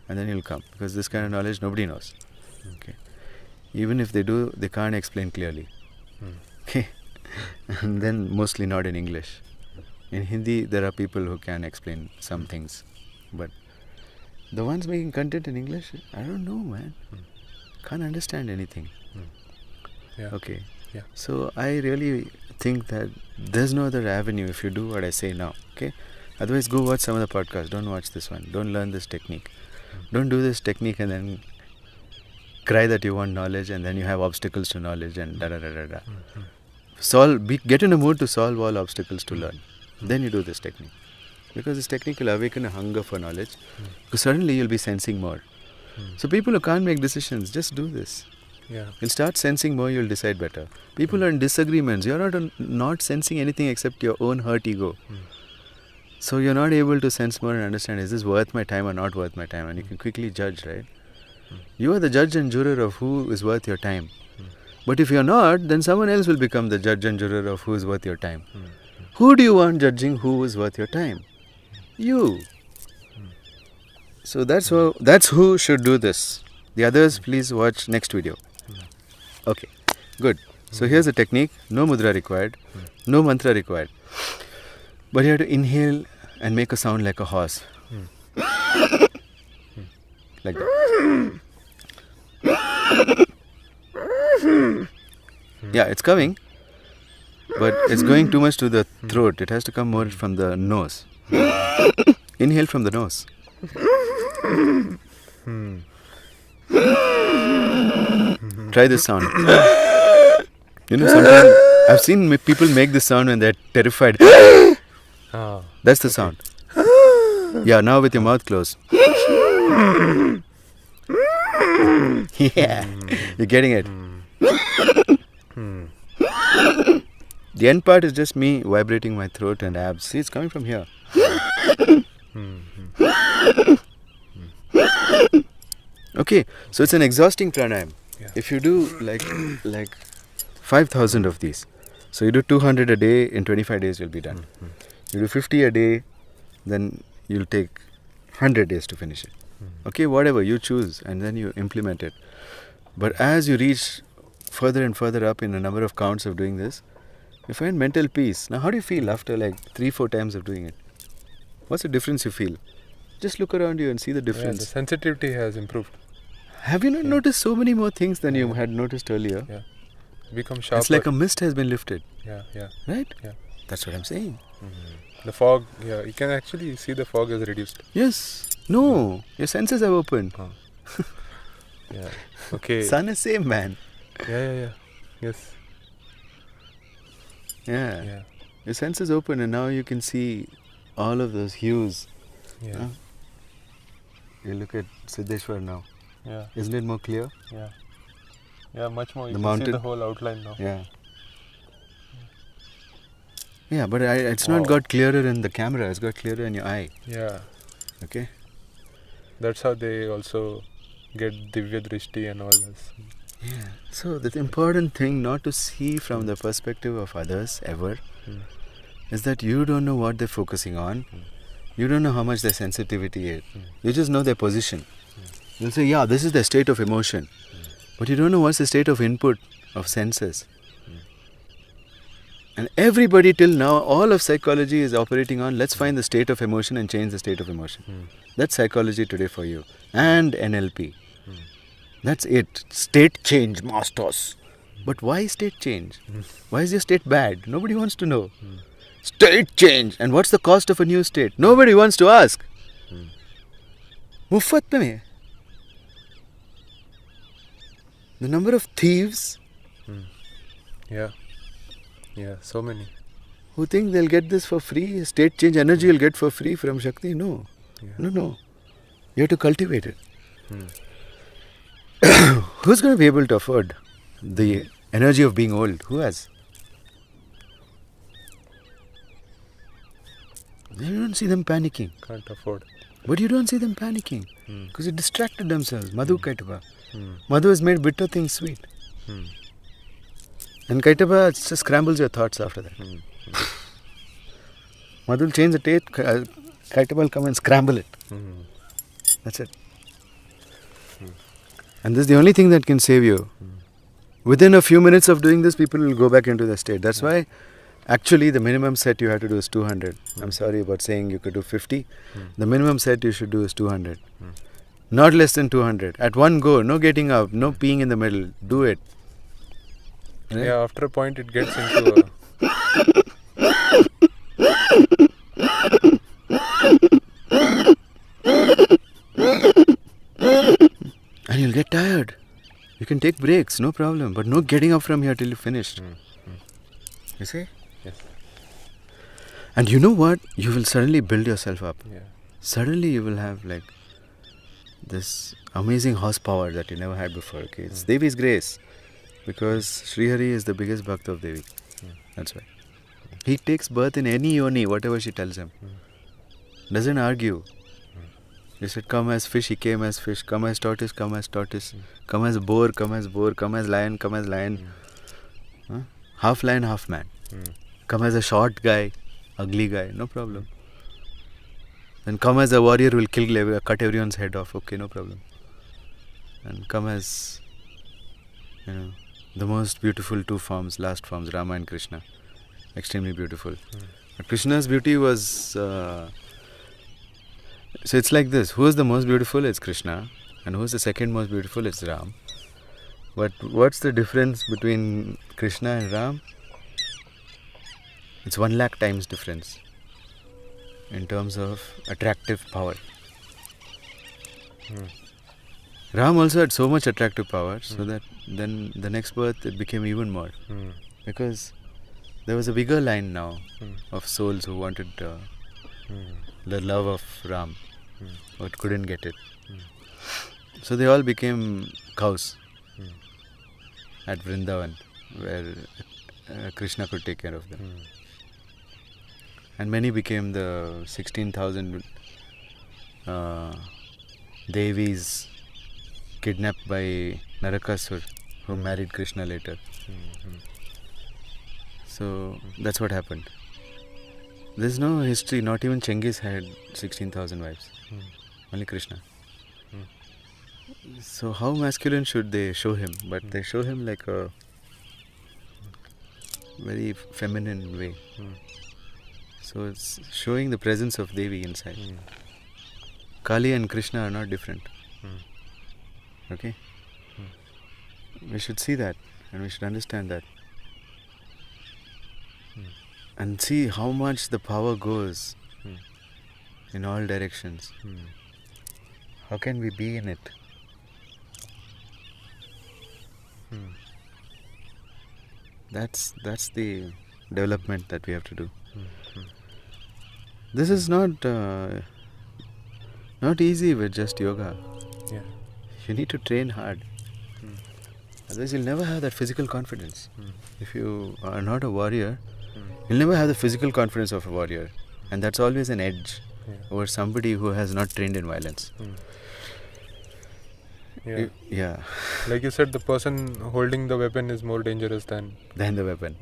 And then you'll come. Because this kind of knowledge nobody knows. Okay? Even if they do, they can't explain clearly. Okay? And then mostly not in English. In Hindi, there are people who can explain some things. But the ones making content in English, I don't know, man. Can't understand anything. Yeah. Okay. Yeah. So I really think that there's no other avenue if you do what I say now. Okay. Otherwise, go watch some of the podcasts. Don't watch this one. Don't learn this technique. Don't do this technique and then cry that you want knowledge and then you have obstacles to knowledge and da da da da da. Get in a mood to solve all obstacles to learn. Then you do this technique. Because this technique will awaken a hunger for knowledge. Because suddenly you'll be sensing more. So people who can't make decisions, just do this. Yeah. You'll start sensing more, you'll decide better. People are in disagreements. You're not sensing anything except your own hurt ego. So you're not able to sense more and understand, is this worth my time or not worth my time? And you can quickly judge, right? You are the judge and juror of who is worth your time. But if you're not, then someone else will become the judge and juror of who is worth your time. Who do you want judging who is worth your time? You. So that's who should do this. The others, please watch next video. Okay, good. So here's the technique. No mudra required. No mantra required. But you have to inhale and make a sound like a horse. Like that. Yeah, it's coming. But it's going too much to the throat. It has to come more from the nose. Inhale from the nose. Try this sound. You know, sometimes I've seen people make this sound when they're terrified. That's the sound. Yeah, now with your mouth closed. Yeah, you're getting it. The end part is just me vibrating my throat and abs. See, it's coming from here. Okay, so it's an exhausting pranayam. Yeah. If you do like 5,000 of these, so you do 200 a day, in 25 days you'll be done. You do 50 a day, then you'll take 100 days to finish it. Okay, whatever, you choose and then you implement it. But as you reach further and further up in a number of counts of doing this, you find mental peace. Now, how do you feel after like 3-4 times of doing it? What's the difference you feel? Just look around you and see the difference. Yeah, the sensitivity has improved. Have you not noticed so many more things than you had noticed earlier? Yeah. Become sharper. It's like a mist has been lifted. Yeah, yeah. Right? Yeah. That's what I'm saying. The fog, yeah, you can actually see the fog has reduced. Yes. No. Your senses have opened. Yeah. Okay. Sun is same, man. Yeah. Yes. Yeah. Yeah. Your senses open and now you can see all of those hues. Yeah. You look at Siddheshwar now. Yeah. Isn't it more clear? Yeah. Yeah, much more. You The can mountain. see the whole outline now. Yeah. Yeah, but it's not got clearer in the camera. It's got clearer in your eye. Yeah. Okay? That's how they also get Divya Drishti and all this. Yeah. So the important thing not to see from the perspective of others ever is that you don't know what they're focusing on. You don't know how much their sensitivity is. You just know their position. You'll say, yeah, this is the state of emotion. But you don't know what's the state of input of senses. And everybody till now, all of psychology is operating on, let's find the state of emotion and change the state of emotion. That's psychology today for you. And NLP. That's it. State change, masters. But why state change? Why is your state bad? Nobody wants to know. State change. And what's the cost of a new state? Nobody wants to ask. Muffat mein. The number of thieves Yeah, so many. who think they'll get this for free, state change energy you'll get for free from Shakti. No. Yeah. No. You have to cultivate it. Who's going to be able to afford the energy of being old? Who has? You don't see them panicking. Can't afford. But you don't see them panicking because they distracted themselves. Madhu Kaitaba. Hmm. Madhu has made bitter things sweet. Hmm. And Kaitaba just scrambles your thoughts after that. Hmm. Madhu will change the taste, Kaitaba will come and scramble it. Hmm. That's it. And this is the only thing that can save you. Within a few minutes of doing this, people will go back into the state. That's why actually the minimum set you have to do is 200. I'm sorry about saying you could do 50. The minimum set you should do is 200. Not less than 200. At one go, no getting up, no peeing in the middle. Do it. Right? Yeah, after a point it gets into And you'll get tired. You can take breaks, no problem. But no getting up from here till you finished. You see? Yes. And you know what? You will suddenly build yourself up. Yeah. Suddenly you will have like this amazing horsepower that you never had before. Okay, it's Devi's grace, because Sri Hari is the biggest bhakta of Devi. That's why he takes birth in any yoni, whatever she tells him. Doesn't argue. He said, "Come as fish," he came as fish. "Come as tortoise," come as tortoise. "Come as boar," come as boar. "Come as lion," come as lion. Half lion, half man. Come as a short guy, ugly guy, no problem. And come as a warrior, will cut everyone's head off, okay, no problem. And come as, the most beautiful two forms, last forms, Rama and Krishna. Extremely beautiful. But Krishna's beauty was, so it's like this, who is the most beautiful? It's Krishna. And who is the second most beautiful? It's Ram. But what's the difference between Krishna and Ram? It's 1,00,000 times difference in terms of attractive power. Ram also had so much attractive power, so that then the next birth it became even more. Because there was a bigger line now of souls who wanted the love of Ram, but couldn't get it. So they all became cows at Vrindavan, where Krishna could take care of them. And many became the 16,000 Devis kidnapped by Narakasur, who married Krishna later. So that's what happened. There's no history, not even Chengiz had 16,000 wives. Only Krishna. So how masculine should they show him? But they show him like a very feminine way. So it's showing the presence of Devi inside. Kali and Krishna are not different. Okay? We should see that and we should understand that. And see how much the power goes in all directions. How can we be in it? That's the development that we have to do. This is not easy with just yoga. Yeah. You need to train hard. Otherwise you'll never have that physical confidence. If you are not a warrior, you'll never have the physical confidence of a warrior. And that's always an edge over somebody who has not trained in violence. Yeah. Like you said, the person holding the weapon is more dangerous than the weapon.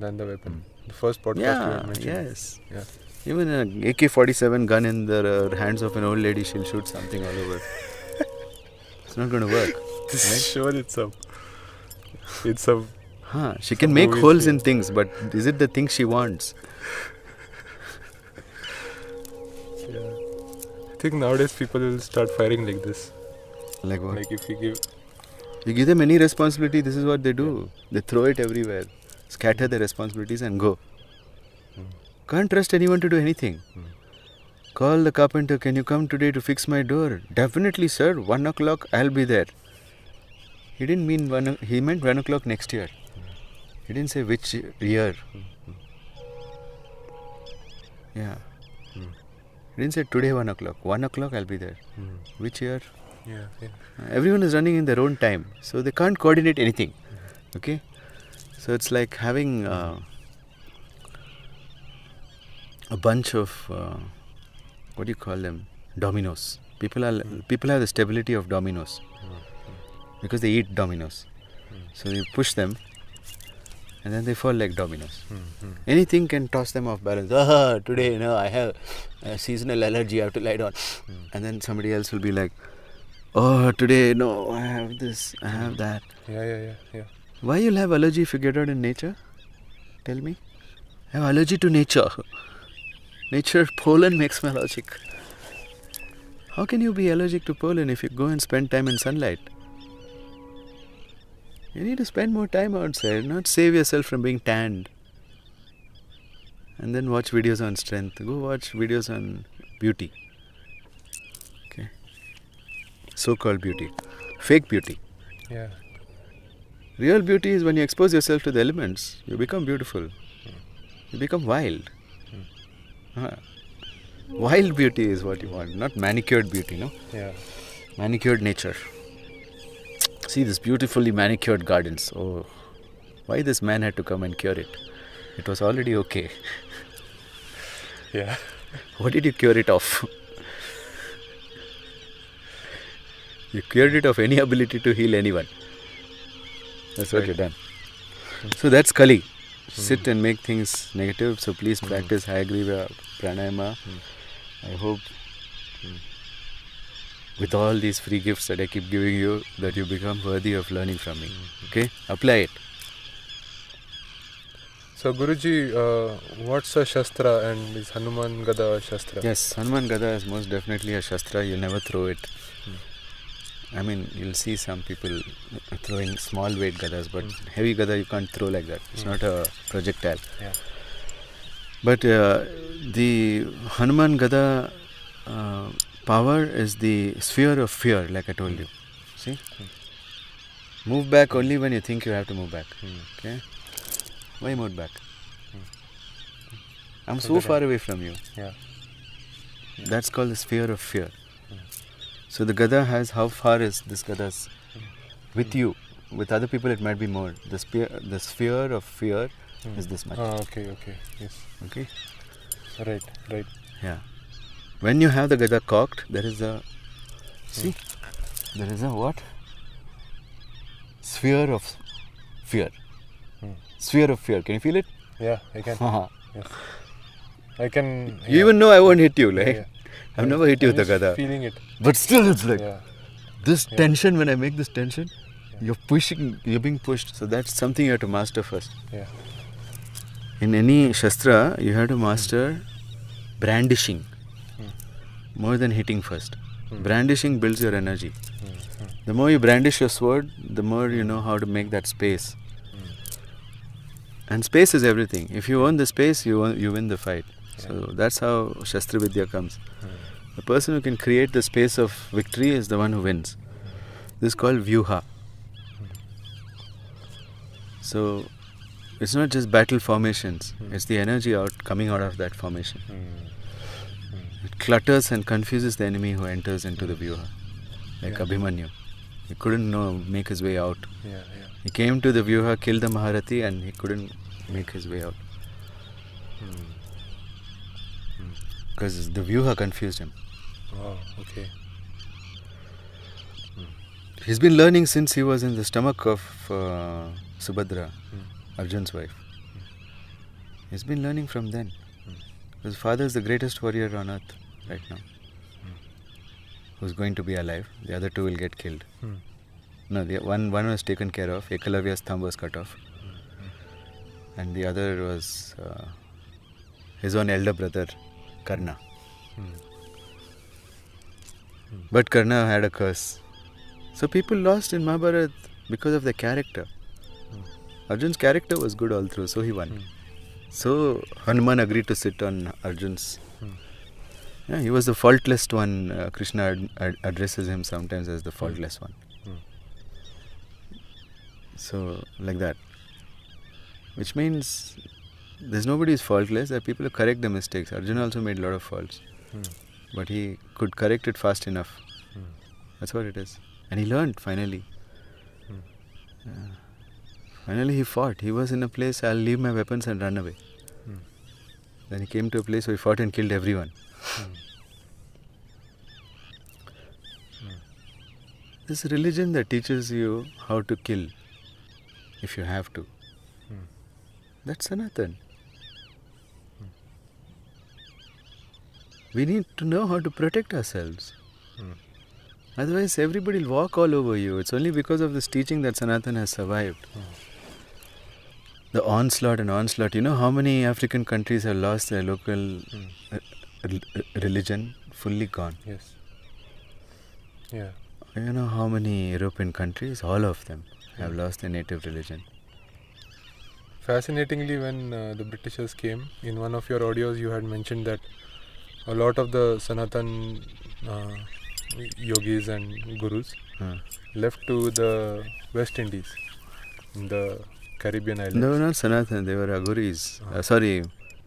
The first podcast you had mentioned. Yes. Yeah. Even an AK-47 gun in the hands of an old lady, she'll shoot something all over. It's not going to work. Sure, it's a she can make holes in things, but is it the thing she wants? Yeah. I think nowadays people will start firing like this. Like what? Like if you give them any responsibility, this is what they do. They throw it everywhere, scatter their responsibilities and go. Can't trust anyone to do anything. Call the carpenter, "Can you come today to fix my door?" "Definitely, sir. 1 o'clock, I'll be there." He didn't mean he meant 1 o'clock next year. He didn't say which year. Yeah. He didn't say today 1 o'clock. 1 o'clock, I'll be there. Which year? Yeah. Everyone is running in their own time, so they can't coordinate anything. Okay? So it's like having a bunch of, what do you call them? Dominoes. People have the stability of dominoes because they eat dominoes. So you push them and then they fall like dominoes. Anything can toss them off balance. Today, I have a seasonal allergy, I have to lie down. And then somebody else will be like, oh, today, no, I have this, I have that. Yeah. Why you'll have allergy if you get out in nature? Tell me. I have allergy to nature. Nature, pollen makes me allergic. How can you be allergic to pollen if you go and spend time in sunlight? You need to spend more time outside, not save yourself from being tanned. And then watch videos on strength. Go watch videos on beauty. Okay. So-called beauty. Fake beauty. Yeah. Real beauty is when you expose yourself to the elements. You become beautiful. You become wild. Wild beauty is what you want, not manicured beauty, no? Yeah. Manicured nature. See this beautifully manicured gardens. Oh, why this man had to come and cure it? It was already okay. Yeah. What did you cure it of? You cured it of any ability to heal anyone. That's what you've done. So that's Kali. Sit and make things negative. So please practice Hayagriva Pranayama. I hope with all these free gifts that I keep giving you, that you become worthy of learning from me. Okay? Apply it. So Guruji, what's a Shastra and is Hanuman Gada a Shastra? Yes, Hanuman Gada is most definitely a Shastra. You'll never throw it. I mean, you'll see some people throwing small weight Gadas, but heavy Gada you can't throw like that. It's not a projectile. Yeah. But the Hanuman Gada power is the sphere of fear, like I told you. See? Move back only when you think you have to move back. Okay? Why move back? I'm so far away from you. Yeah. That's called the sphere of fear. So the Gada has, how far is this Gada's with you? With other people it might be more. The sphere of fear is this much. Okay. Yes. Okay? Right. Yeah. When you have the Gada cocked, there is a, see, there is a what? Sphere of fear. Sphere of fear. Can you feel it? Yeah, I can. Yes. I can. You even know I won't hit you, like. Yeah. I've never hit you with the I'm just Gada. feeling it. But still it's like, Yeah. this tension, when I make this tension, you're being pushed. So that's something you have to master first. Yeah. In any Shastra, you have to master brandishing more than hitting first. Brandishing builds your energy. The more you brandish your sword, the more you know how to make that space. And space is everything. If you own the space, you win the fight. So that's how Shastra Vidya comes. The person who can create the space of victory is the one who wins. This is called Vyuha. So it's not just battle formations, it's the energy coming out of that formation. It clutters and confuses the enemy who enters into the Vyuha. Like Abhimanyu. He couldn't make his way out. Yeah. He came to the Vyuha, killed the Maharati, and he couldn't make his way out. Because the Vyuha confused him. Oh, okay. He's been learning since he was in the stomach of Subhadra, Arjun's wife. He's been learning from then. His father is the greatest warrior on earth right now. Who's going to be alive. The other two will get killed. No, one was taken care of. Ekalavya's thumb was cut off. And the other was his own elder brother, Karna. But Karna had a curse. So people lost in Mahabharata because of the character. Arjun's character was good all through, so he won. So Hanuman agreed to sit on Arjun's. Yeah, he was the faultless one. Krishna addresses him sometimes as the faultless one. So, like that. Which means there's nobody who's faultless. There are people who correct the mistakes. Arjuna also made a lot of faults. But he could correct it fast enough. That's what it is. And he learned finally. Finally he fought. He was in a place, I'll leave my weapons and run away. Then he came to a place where he fought and killed everyone. This religion that teaches you how to kill if you have to. That's Sanatan. We need to know how to protect ourselves. Otherwise, everybody will walk all over you. It's only because of this teaching that Sanatan has survived. The onslaught and onslaught. You know how many African countries have lost their local religion? Fully gone. Yes. Yeah. You know how many European countries? All of them have lost their native religion. Fascinatingly, when the Britishers came, in one of your audios you had mentioned that a lot of the Sanatan yogis and gurus left to the West Indies, in the Caribbean islands. They were not Sanatan, they were Aguris.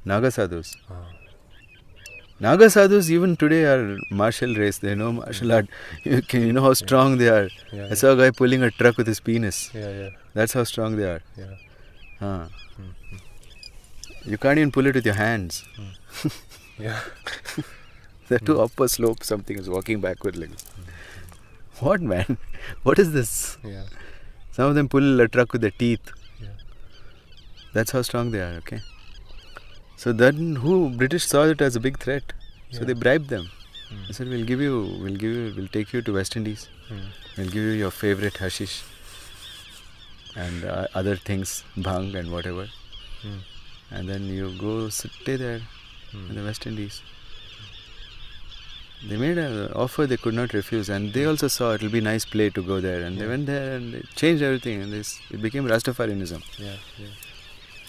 Naga Sadhus. Naga Sadhus even today are martial race. They know martial art. You know how strong they are. I saw a guy pulling a truck with his penis. That's how strong they are. You can't even pull it with your hands. They're too upper slope. Something is walking backward like. What, man? What is this? Some of them pull a truck with their teeth. That's how strong they are. Okay. So then, British saw it as a big threat. So they bribed them. They said, we'll take you to West Indies. We'll give you your favorite hashish and other things, bhang and whatever. And then you go stay there in the West Indies. They made an offer they could not refuse, and they also saw it will be a nice play to go there, and they went there and they changed everything, and it became Rastafarianism.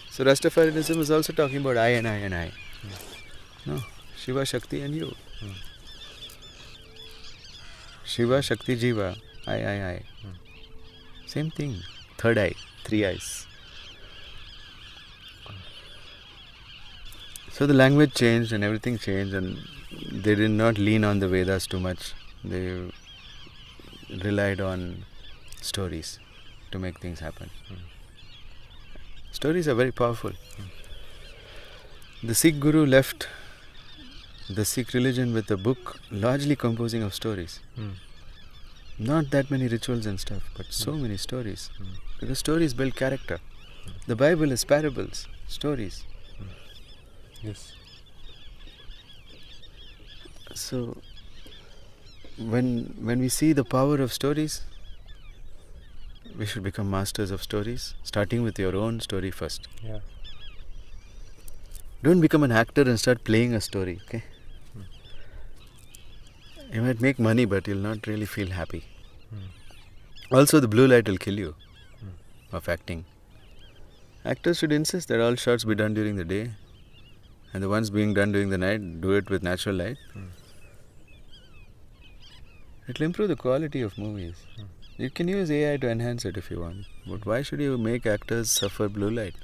So Rastafarianism is also talking about I and I and I. No, Shiva, Shakti and you. Shiva, Shakti, Jiva, I. Same thing. Third eye, 3 eyes. So the language changed and everything changed, and they did not lean on the Vedas too much. They relied on stories to make things happen. Stories are very powerful. The Sikh Guru left the Sikh religion with a book largely composing of stories. Not that many rituals and stuff, but so many stories. Because stories build character. The Bible is parables, stories. Yes. So, when we see the power of stories, we should become masters of stories, starting with your own story first. Don't become an actor and start playing a story, okay? You might make money, but you'll not really feel happy. Also, the blue light will kill you of acting. Actors should insist that all shots be done during the day, and the ones being done during the night, do it with natural light. It will improve the quality of movies. You can use AI to enhance it if you want. But why should you make actors suffer blue light?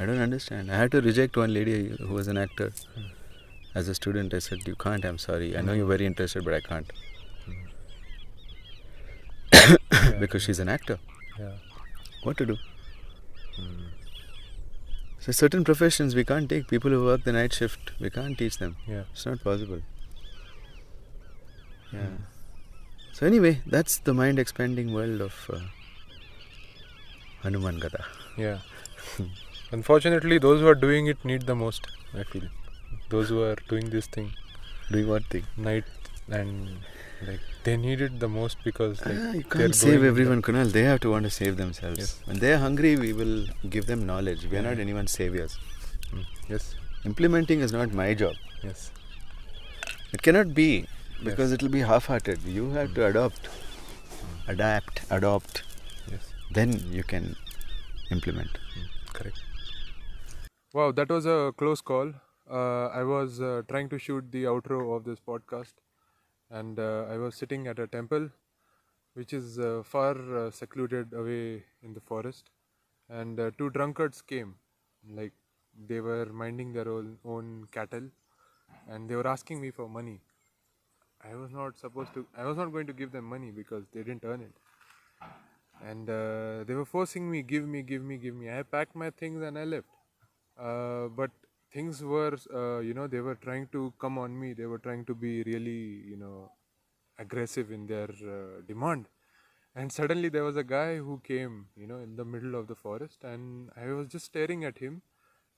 I don't understand. I had to reject one lady who was an actor. As a student, I said, you can't, I'm sorry. I know you're very interested, but I can't. Because she's an actor. What to do? So certain professions we can't take. People who work the night shift, we can't teach them. It's not possible. So anyway, that's the mind-expanding world of Hanuman Gada. Unfortunately, those who are doing it need the most, I feel. Those who are doing this thing. Doing what thing? Night and they need it the most because you can't save everyone, Kunal. They have to want to save themselves. When they are hungry, we will give them knowledge. We are not anyone's saviors. Implementing is not my job. It cannot be. Because it will be half-hearted. You have to adopt. Then you can implement. Correct. Wow, that was a close call. I was trying to shoot the outro of this podcast, and I was sitting at a temple which is far secluded away in the forest, and 2 drunkards came. They were minding their own cattle, and they were asking me for money. I was not going to give them money because they didn't earn it. And they were forcing me, give me. I packed my things and I left. But things were, they were trying to come on me. They were trying to be really, aggressive in their demand. And suddenly there was a guy who came, in the middle of the forest, and I was just staring at him.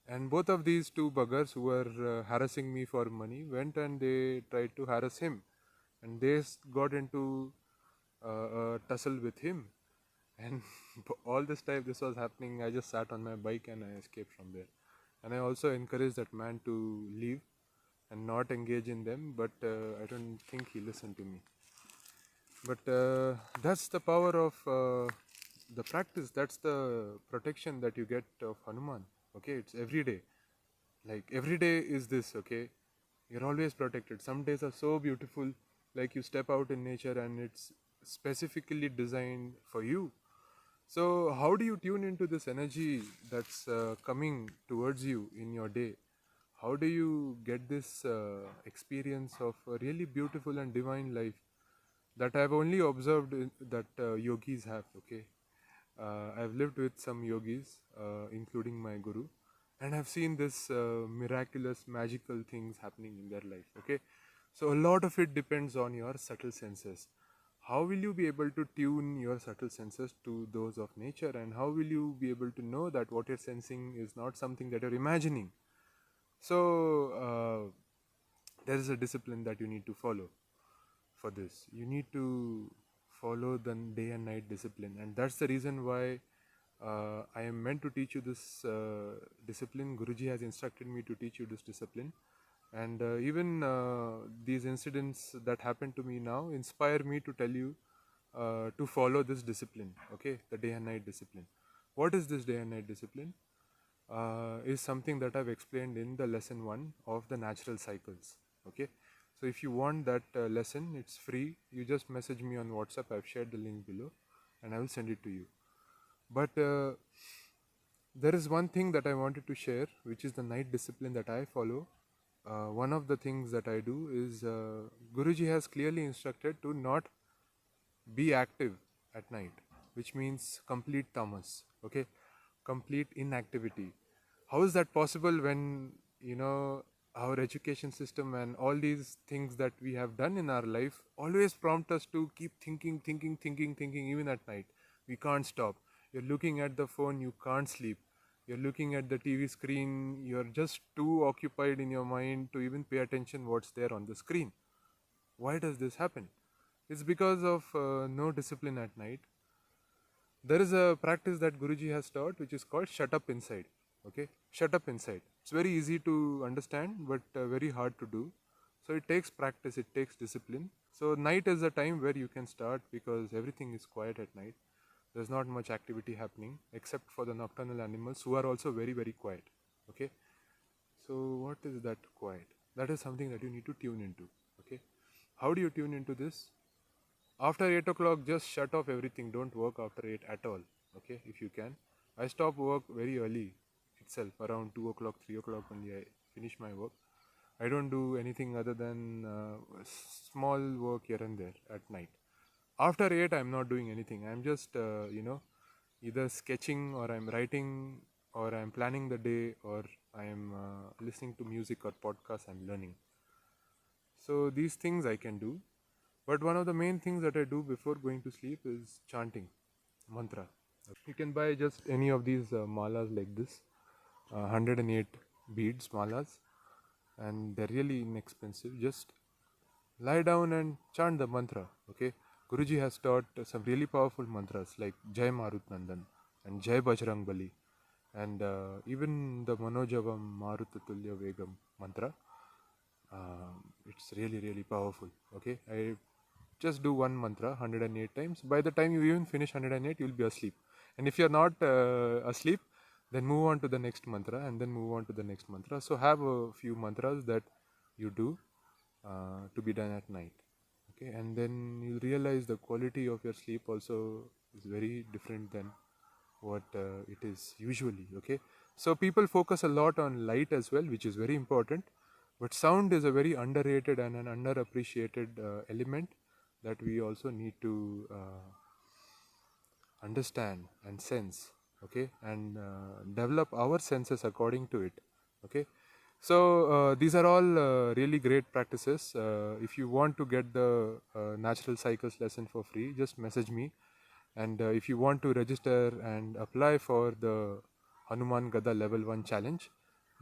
And both of these two buggers who were harassing me for money went and they tried to harass him. And they got into a tussle with him. And all this time this was happening, I just sat on my bike and I escaped from there. And I also encouraged that man to leave and not engage in them, but I don't think he listened to me. But that's the power of the practice. That's the protection that you get of Hanuman. Okay, it's every day. Like every day is this. Okay, you're always protected. Some days are so beautiful, like you step out in nature and it's specifically designed for you. So how do you tune into this energy that's coming towards you in your day? How do you get this experience of a really beautiful and divine life that I've only observed that yogis have? Okay, I've lived with some yogis, including my guru, and I've seen this miraculous, magical things happening in their life. Okay, so a lot of it depends on your subtle senses. How will you be able to tune your subtle senses to those of nature, and how will you be able to know that what you're sensing is not something that you're imagining? So there is a discipline that you need to follow for this. You need to follow the day and night discipline, and that's the reason why I am meant to teach you this discipline. Guruji has instructed me to teach you this discipline, and even these incidents that happen to me now inspire me to tell you to follow this discipline. Okay, the day and night discipline. What is this day and night discipline? Is something that I've explained in the lesson 1 of the natural cycles. Okay, so if you want that lesson, it's free. You just message me on WhatsApp. I've shared the link below and I will send it to you. But there is one thing that I wanted to share, which is the night discipline that I follow. One of the things that I do is Guruji has clearly instructed to not be active at night, which means complete tamas. Okay, complete inactivity. How is that possible when our education system and all these things that we have done in our life always prompt us to keep thinking even at night? We can't stop. You're looking at the phone, you can't sleep. You're looking at the TV screen, you're just too occupied in your mind to even pay attention what's there on the screen. Why does this happen? It's because of no discipline at night. There is a practice that Guruji has taught which is called shut up inside. Okay, shut up inside. It's very easy to understand but very hard to do. So it takes practice, it takes discipline. So night is a time where you can start because everything is quiet at night. There's not much activity happening except for the nocturnal animals who are also very, very quiet. Okay, so what is that quiet? That is something that you need to tune into. Okay, how do you tune into this? After 8 o'clock, just shut off everything. Don't work after 8 at all. Okay, if you can. I stop work very early itself, around 2 o'clock, 3 o'clock only I finish my work. I don't do anything other than small work here and there at night. After 8, I'm not doing anything. I'm just, either sketching or I'm writing or I'm planning the day or I'm listening to music or podcasts I'm learning. So these things I can do. But one of the main things that I do before going to sleep is chanting mantra. You can buy just any of these malas like this, 108 beads malas, and they're really inexpensive. Just lie down and chant the mantra. Okay, Guruji has taught some really powerful mantras like Jai Marut Nandan and Jai Bajrang Bali, and even the Manojavam Marututulya Vegam mantra. It's really, really powerful. Okay, I just do one mantra 108 times. By the time you even finish 108, you'll be asleep. And if you're not asleep, then move on to the next mantra and then move on to the next mantra. So have a few mantras that you do to be done at night. Okay, and then you'll realize the quality of your sleep also is very different than what it is usually. Okay, so people focus a lot on light as well, which is very important. But sound is a very underrated and an underappreciated element that we also need to understand and sense. Okay, and develop our senses according to it. Okay, so these are all really great practices. If you want to get the natural cycles lesson for free, just message me. And if you want to register and apply for the Hanuman Gada level 1 challenge,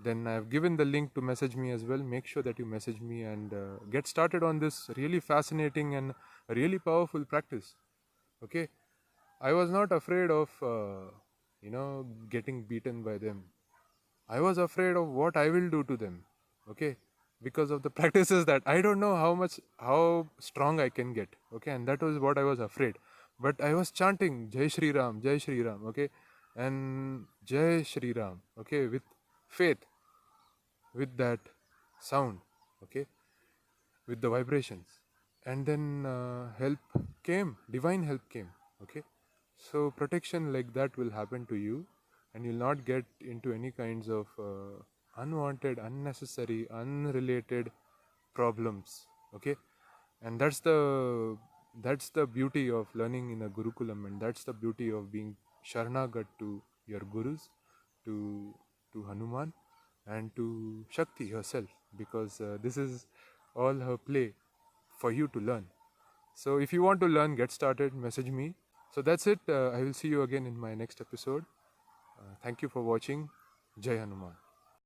then I have given the link to message me as well. Make sure that you message me and get started on this really fascinating and really powerful practice. Okay, I was not afraid of getting beaten by them. I was afraid of what I will do to them. Okay, because of the practices that I don't know how strong I can get. Okay, and that was what I was afraid. But I was chanting Jai Shri Ram, Jai Shri Ram. Okay, and Jai Shri Ram. Okay, with faith, with that sound. Okay, with the vibrations, and then help came, divine help came. Okay, so protection like that will happen to you, and you'll not get into any kinds of unwanted, unnecessary, unrelated problems. Okay, and that's the beauty of learning in a gurukulam, and that's the beauty of being sharanagat to your gurus, to Hanuman, and to Shakti herself, because this is all her play for you to learn. So if you want to learn, get started, message me. So that's it. I will see you again in my next episode. Thank you for watching. Jai Hanuman.